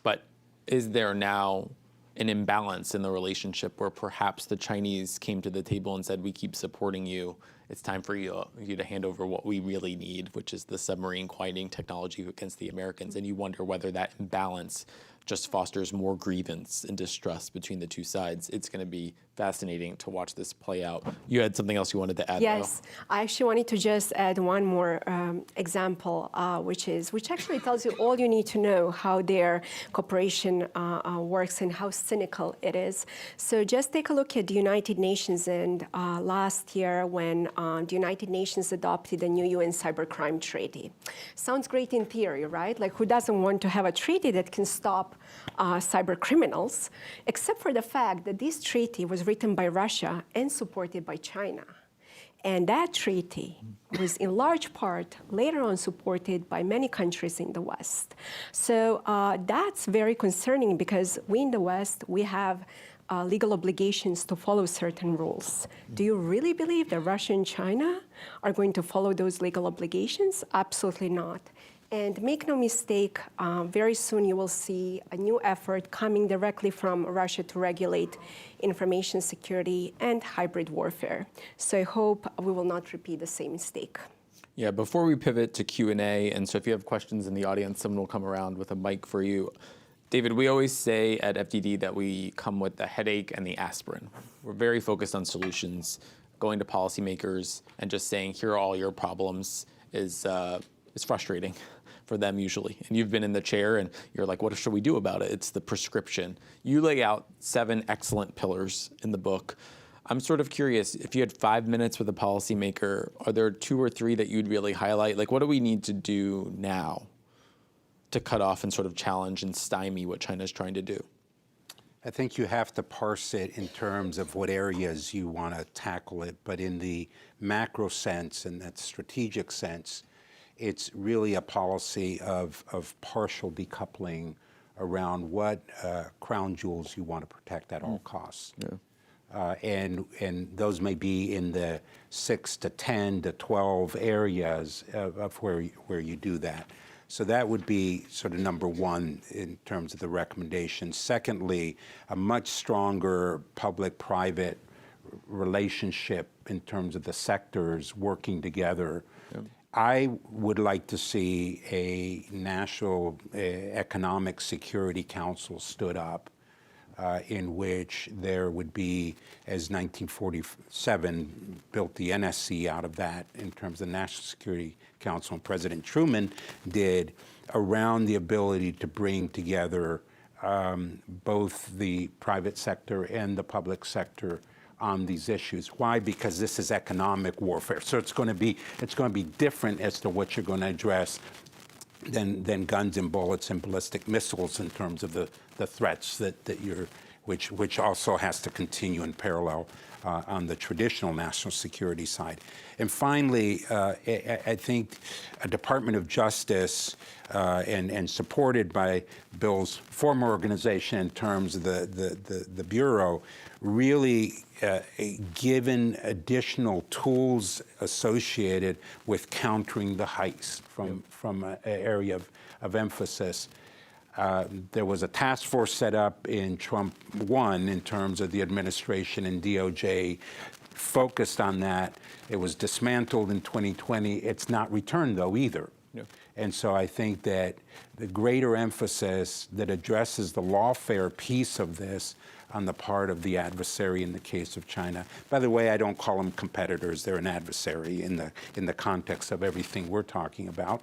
B: But is there now an imbalance in the relationship where perhaps the Chinese came to the table and said, we keep supporting you, it's time for you to hand over what we really need, which is the submarine quieting technology against the Americans, and you wonder whether that imbalance just fosters more grievance and distrust between the two sides. It's going to be fascinating to watch this play out. You had something else you wanted to add,
D: Yes,
B: though?
D: I actually wanted to just add one more example, which actually tells you all you need to know how their cooperation works and how cynical it is. So just take a look at the United Nations, and last year when the United Nations adopted a new UN cybercrime treaty. Sounds great in theory, right? Like, who doesn't want to have a treaty that can stop cyber criminals, except for the fact that this treaty was written by Russia and supported by China. And that treaty was in large part later on supported by many countries in the West. So that's very concerning because we in the West, we have legal obligations to follow certain rules. Do you really believe that Russia and China are going to follow those legal obligations? Absolutely not. And make no mistake, very soon you will see a new effort coming directly from Russia to regulate information security and hybrid warfare. So I hope we will not repeat the same mistake.
B: Yeah, before we pivot to Q&A, and so if you have questions in the audience, someone will come around with a mic for you. David, we always say at FDD that we come with the headache and the aspirin. We're very focused on solutions, going to policymakers and just saying, here are all your problems is frustrating for them usually. And you've been in the chair and you're like, what should we do about it? It's the prescription. You lay out 7 excellent pillars in the book. I'm sort of curious, if you had 5 minutes with a policymaker, are there 2 or 3 that you'd really highlight? Like, what do we need to do now to cut off and sort of challenge and stymie what China's trying to do?
C: I think you have to parse it in terms of what areas you want to tackle it, but in the macro sense and that strategic sense, it's really a policy of partial decoupling around what crown jewels you want to protect at all costs. Yeah. And those may be in the 6 to 10 to 12 areas of where you do that. So that would be sort of number one in terms of the recommendations. Secondly, a much stronger public-private relationship in terms of the sectors working together. Yeah. I would like to see a national economic security council stood up in which there would be, as 1947 built the NSC out of that in terms of the National Security Council, and President Truman did, around the ability to bring together both the private sector and the public sector on these issues. Why? Because this is economic warfare. So it's going to be different as to what you're going to address than guns and bullets and ballistic missiles in terms of the threats that you're, which also has to continue in parallel on the traditional national security side. And finally, I think a Department of Justice and supported by Bill's former organization in terms of the Bureau, really given additional tools associated with countering the heist from an area of emphasis. There was a task force set up in Trump 1 in terms of the administration, and DOJ focused on that. It was dismantled in 2020. It's not returned, though, either. Yeah. And so I think that the greater emphasis that addresses the lawfare piece of this on the part of the adversary in the case of China. By the way, I don't call them competitors. They're an adversary in the context of everything we're talking about,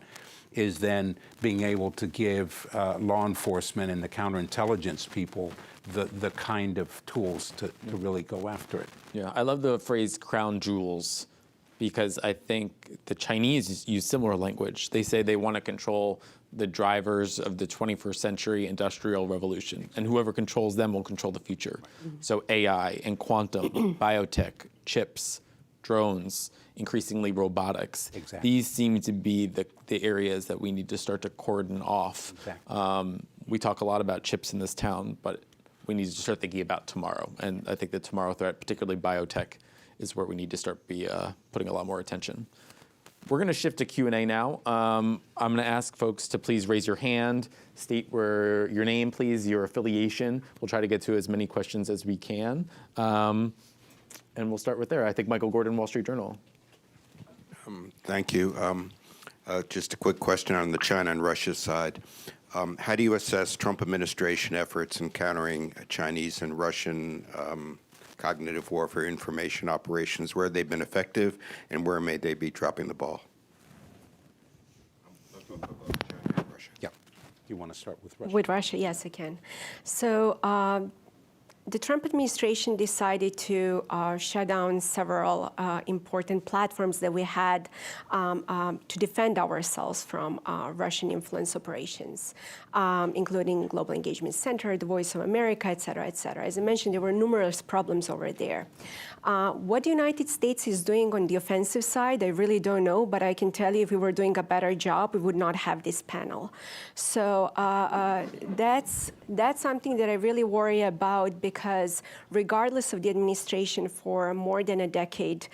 C: is then being able to give law enforcement and the counterintelligence people the kind of tools to really go after it.
B: Yeah, I love the phrase crown jewels, because I think the Chinese use similar language. They say they want to control the drivers of the 21st century industrial revolution, and whoever controls them will control the future. Mm-hmm. So AI and quantum, biotech, chips, drones, increasingly robotics.
C: Exactly.
B: These seem to be the areas that we need to start to cordon off.
C: Exactly.
B: We talk a lot about chips in this town, but we need to start thinking about tomorrow. And I think the tomorrow threat, particularly biotech, is where we need to start putting a lot more attention. We're going to shift to Q&A now. I'm going to ask folks to please raise your hand, state your name, please, your affiliation. We'll try to get to as many questions as we can. And we'll start with there. I think Michael Gordon, Wall Street Journal.
E: Thank you. Just a quick question on the China and Russia side. How do you assess Trump administration efforts in countering Chinese and Russian cognitive warfare information operations? Where have they been effective, and where may they be dropping the ball?
C: Yeah. You want to start with Russia?
D: With Russia, yes, I can. So the Trump administration decided to shut down several important platforms that we had to defend ourselves from Russian influence operations, including Global Engagement Center, the Voice of America, et cetera, et cetera. As I mentioned, there were numerous problems over there. What the United States is doing on the offensive side, I really don't know, but I can tell you if we were doing a better job, we would not have this panel. So that's something that I really worry about, because regardless of the administration for more than a decade,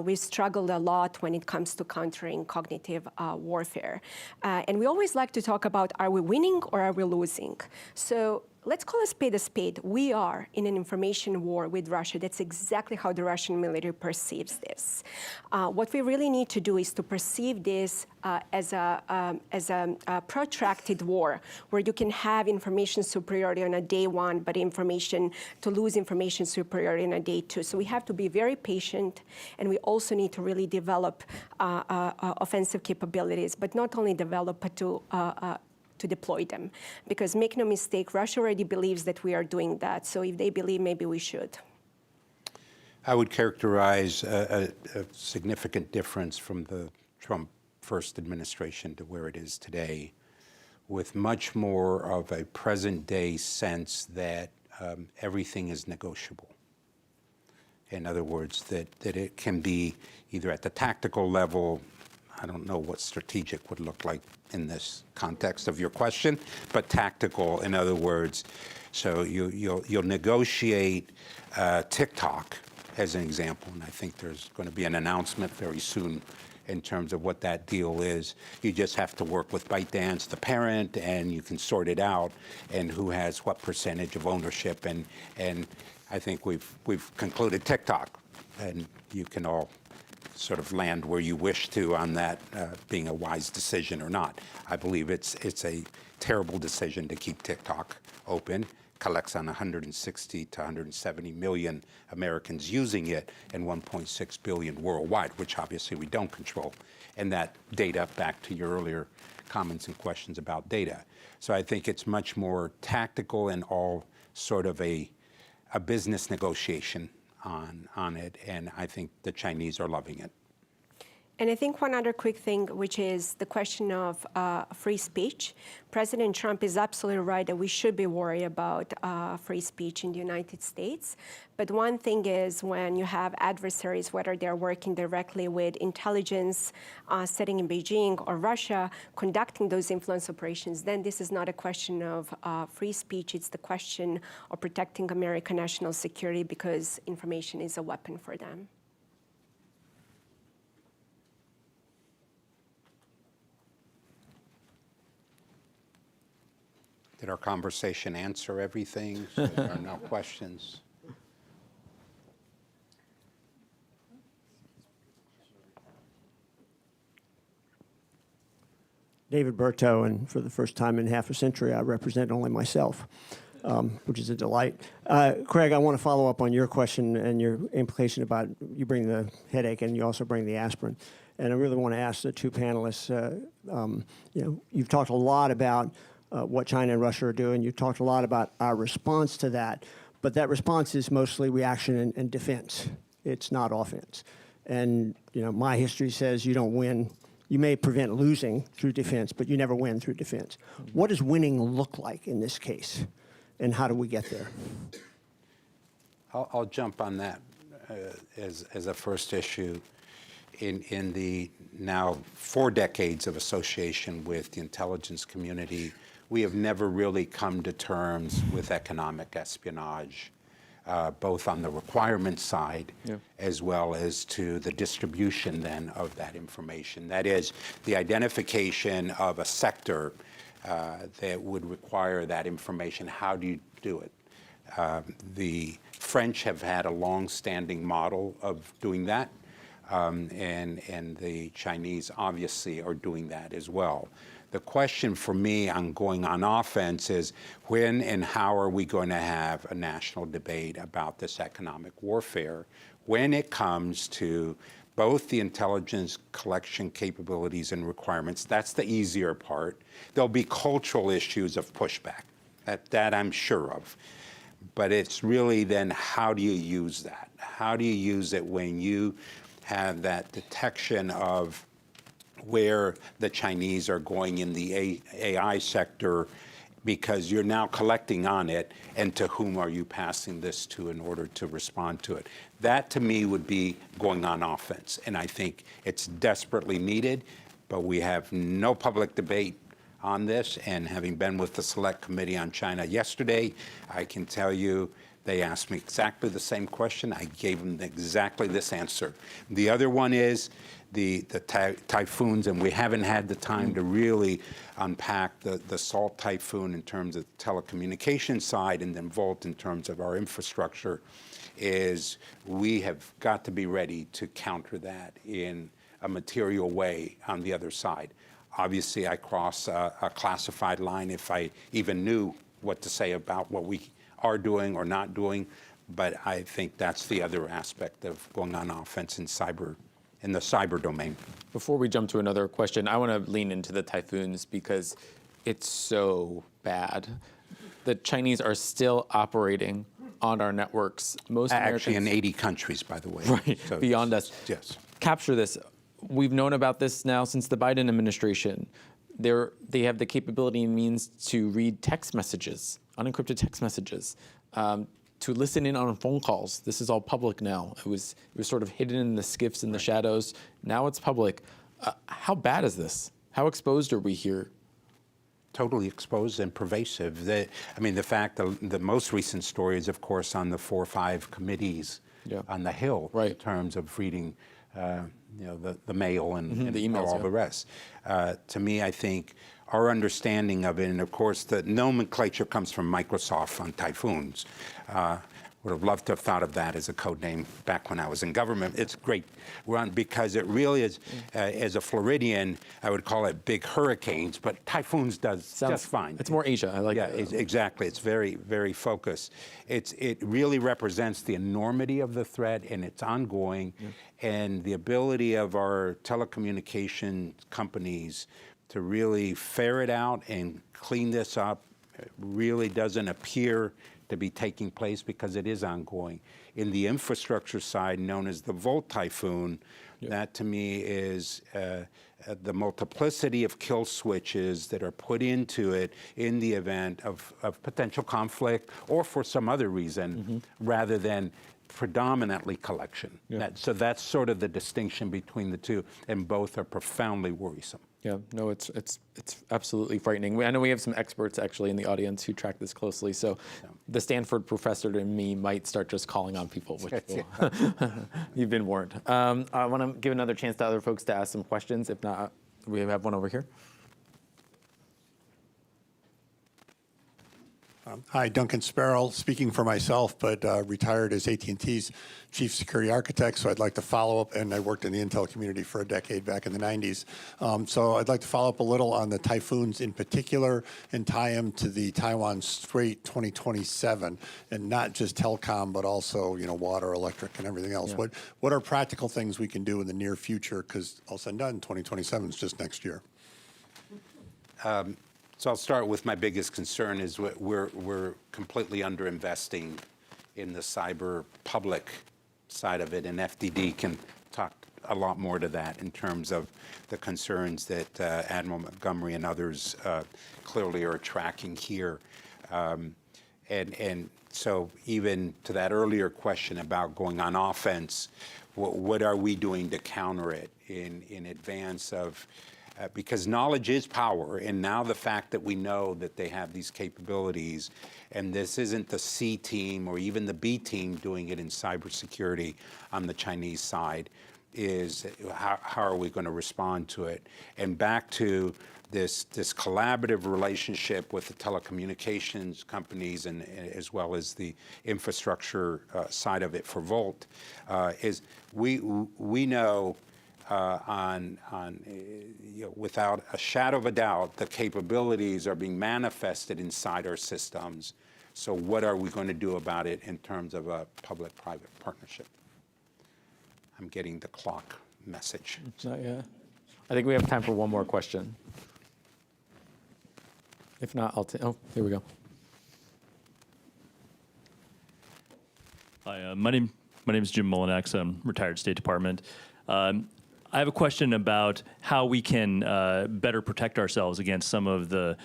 D: we've struggled a lot when it comes to countering cognitive warfare. And we always like to talk about, are we winning or are we losing? So let's call a spade a spade. We are in an information war with Russia. That's exactly how the Russian military perceives this. What we really need to do is to perceive this as a protracted war, where you can have information superiority on a day one, but to lose information superiority on a day two. So we have to be very patient, and we also need to really develop offensive capabilities, but not only develop, but to deploy them. Because make no mistake, Russia already believes that we are doing that. So if they believe, maybe we should.
C: I would characterize a significant difference from the Trump first administration to where it is today, with much more of a present-day sense that everything is negotiable. In other words, that it can be either at the tactical level. I don't know what strategic would look like in this context of your question, but tactical, in other words. So you'll negotiate TikTok as an example, and I think there's going to be an announcement very soon in terms of what that deal is. You just have to work with ByteDance, the parent, and you can sort it out, and who has what percentage of ownership. And I think we've concluded TikTok, and you can all sort of land where you wish to on that being a wise decision or not. I believe it's a terrible decision to keep TikTok open. Collects on 160 to 170 million Americans using it, and 1.6 billion worldwide, which obviously we don't control. And that data, back to your earlier comments and questions about data. So I think it's much more tactical and all sort of a business negotiation on it, and I think the Chinese are loving it.
D: And I think one other quick thing, which is the question of free speech. President Trump is absolutely right that we should be worried about free speech in the United States. But one thing is, when you have adversaries, whether they're working directly with intelligence, sitting in Beijing or Russia, conducting those influence operations, then this is not a question of free speech. It's the question of protecting American national security, because information is a weapon for them.
C: Did our conversation answer everything? So there are no questions?
F: David Berto, and for the first time in half a century, I represent only myself, which is a delight. Craig, I want to follow up on your question and your implication about you bring the headache and you also bring the aspirin. And I really want to ask the two panelists, you've talked a lot about what China and Russia are doing. You talked a lot about our response to that, but that response is mostly reaction and defense. It's not offense. And my history says you don't win. You may prevent losing through defense, but you never win through defense. What does winning look like in this case, and how do we get there?
C: I'll jump on that as a first issue. In the now 4 decades of association with the intelligence community, we have never really come to terms with economic espionage, both on the requirement side as well as to the distribution then of that information. That is, the identification of a sector that would require that information. How do you do it? The French have had a long-standing model of doing that. And the Chinese obviously are doing that as well. The question for me on going on offense is when and how are we going to have a national debate about this economic warfare when it comes to both the intelligence collection capabilities and requirements? That's the easier part. There'll be cultural issues of pushback, that I'm sure of. But it's really then how do you use that? How do you use it when you have that detection of where the Chinese are going in the AI sector, because you're now collecting on it, and to whom are you passing this to in order to respond to it? That, to me, would be going on offense, and I think it's desperately needed, but we have no public debate on this, and having been with the Select Committee on China yesterday, I can tell you they asked me exactly the same question. I gave them exactly this answer. The other one is the typhoons, and we haven't had the time to really unpack the Salt typhoon in terms of the telecommunication side, and then Volt in terms of our infrastructure, is we have got to be ready to counter that in a material way on the other side. Obviously, I cross a classified line if I even knew what to say about what we are doing or not doing, but I think that's the other aspect of going on offense in the cyber domain.
B: Before we jump to another question, I want to lean into the typhoons because it's so bad. The Chinese are still operating on our networks. Most
C: Actually,
B: Americans,
C: in 80 countries, by the way.
B: right,
C: So,
B: beyond us.
C: Yes.
B: Capture this. We've known about this now since the Biden administration. They have the capability and means to read text messages, unencrypted text messages, to listen in on phone calls. This is all public now. It was sort of hidden in the skiffs and the shadows. Now it's public. How bad is this? How exposed are we here?
C: Totally exposed and pervasive. The fact, the most recent story is, of course, on the 4 or 5 committees on the Hill,
B: right,
C: in terms of reading the mail and
B: the emails,
C: all the rest. To me, I think our understanding of it, and of course the nomenclature comes from Microsoft on typhoons. Would have loved to have thought of that as a code name back when I was in government. It's great because it really is, as a Floridian, I would call it big hurricanes, but typhoons sounds just fine.
B: It's more Asia. I like that.
C: Yeah, exactly. It's very, very focused. It really represents the enormity of the threat, and it's ongoing, and the ability of our telecommunication companies to really ferret out and clean this up really doesn't appear to be taking place because it is ongoing. In the infrastructure side, known as the Volt typhoon, that to me is the multiplicity of kill switches that are put into it in the event of potential conflict or for some other reason, rather than predominantly collection. So that's sort of the distinction between the two, and both are profoundly worrisome.
B: Yeah, no, it's absolutely frightening. I know we have some experts actually in the audience who track this closely. So the Stanford professor and me might start just calling on people, which you've been warned. I want to give another chance to other folks to ask some questions. If not, we have one over here.
G: Hi, Duncan Sparrow, speaking for myself, but retired as AT&T's chief security architect, so I'd like to follow up, and I worked in the intel community for a decade back in the 90s. So I'd like to follow up a little on the typhoons in particular and tie them to the Taiwan Strait 2027, and not just telecom, but also, water, electric, and everything else. What are practical things we can do in the near future? Because all said and done, 2027 is just next year.
C: So I'll start with my biggest concern is we're completely underinvesting in the cyber public side of it, and FDD can talk a lot more to that in terms of the concerns that Admiral Montgomery and others clearly are tracking here. And so even to that earlier question about going on offense, what are we doing to counter it in advance of, because knowledge is power, and now the fact that we know that they have these capabilities, and this isn't the C team or even the B team doing it in cybersecurity on the Chinese side, is how are we going to respond to it? And back to this collaborative relationship with the telecommunications companies and as well as the infrastructure side of it for Volt, is we know without a shadow of a doubt, the capabilities are being manifested inside our systems. So what are we going to do about it in terms of a public-private partnership? I'm getting the clock message.
B: Not yet. I think we have time for one more question. If not, I'll take. Oh, here we go.
H: Hi, my name is Jim Mullinex. I'm retired State Department. I have a question about how we can better protect ourselves against some of the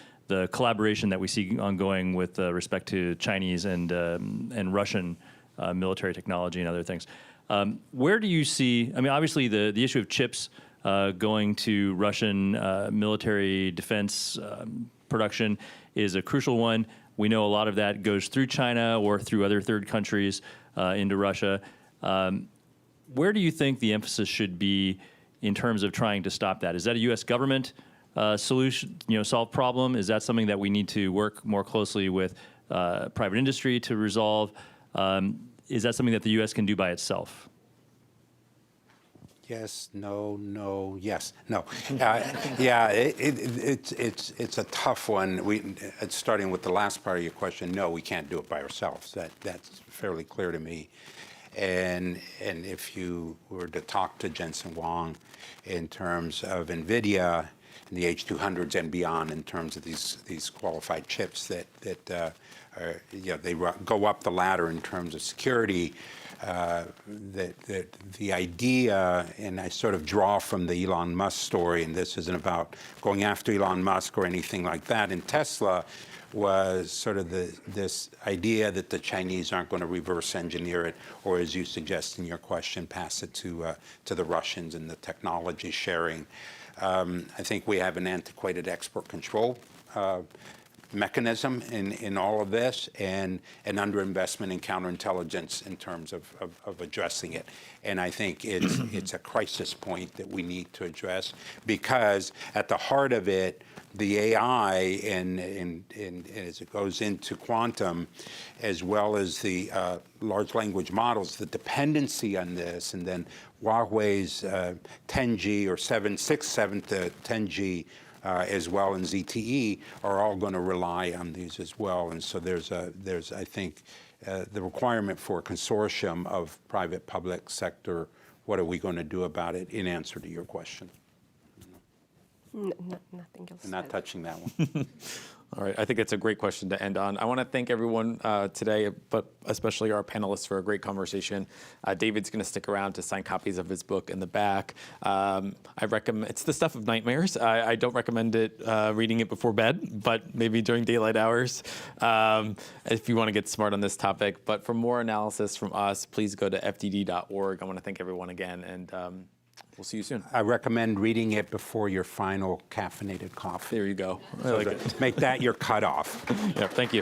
H: collaboration that we see ongoing with respect to Chinese and Russian military technology and other things. Where do you see? I mean, obviously the issue of chips going to Russian military defense production is a crucial one. We know a lot of that goes through China or through other third countries into Russia. Where do you think the emphasis should be in terms of trying to stop that? Is that a U.S. government solution, solve problem? Is that something that we need to work more closely with private industry to resolve? Is that something that the U.S. can do by itself?
C: Yes, no, yes, no. Yeah, it's a tough one. Starting with the last part of your question, no, we can't do it by ourselves. That's fairly clear to me. And if you were to talk to Jensen Huang in terms of NVIDIA and the H200s and beyond, in terms of these qualified chips that are, they go up the ladder in terms of security. The idea, and I sort of draw from the Elon Musk story, and this isn't about going after Elon Musk or anything like that, in Tesla, was sort of this idea that the Chinese aren't going to reverse engineer it, or as you suggest in your question, pass it to the Russians and the technology sharing. I think we have an antiquated export control mechanism in all of this, and an underinvestment in counterintelligence in terms of addressing it. And I think it's a crisis point that we need to address, because at the heart of it, the AI and as it goes into quantum, as well as the large language models, the dependency on this, and then Huawei's 10G or 767 to 10G as well in ZTE are all going to rely on these as well. And so there's I think the requirement for a consortium of private public sector. What are we going to do about it, in answer to your question?
D: Nothing else.
C: I'm not touching that one.
B: All right, I think it's a great question to end on. I want to thank everyone today, but especially our panelists, for a great conversation. David's going to stick around to sign copies of his book in the back. I recommend, it's the stuff of nightmares. I don't recommend it reading it before bed, but maybe during daylight hours if you want to get smart on this topic. But for more analysis from us, please go to fdd.org. I want to thank everyone again, and we'll see you soon.
C: I recommend reading it before your final caffeinated coffee.
B: There you go. I
C: So
B: like it.
C: make that your cutoff.
B: Yeah, thank you.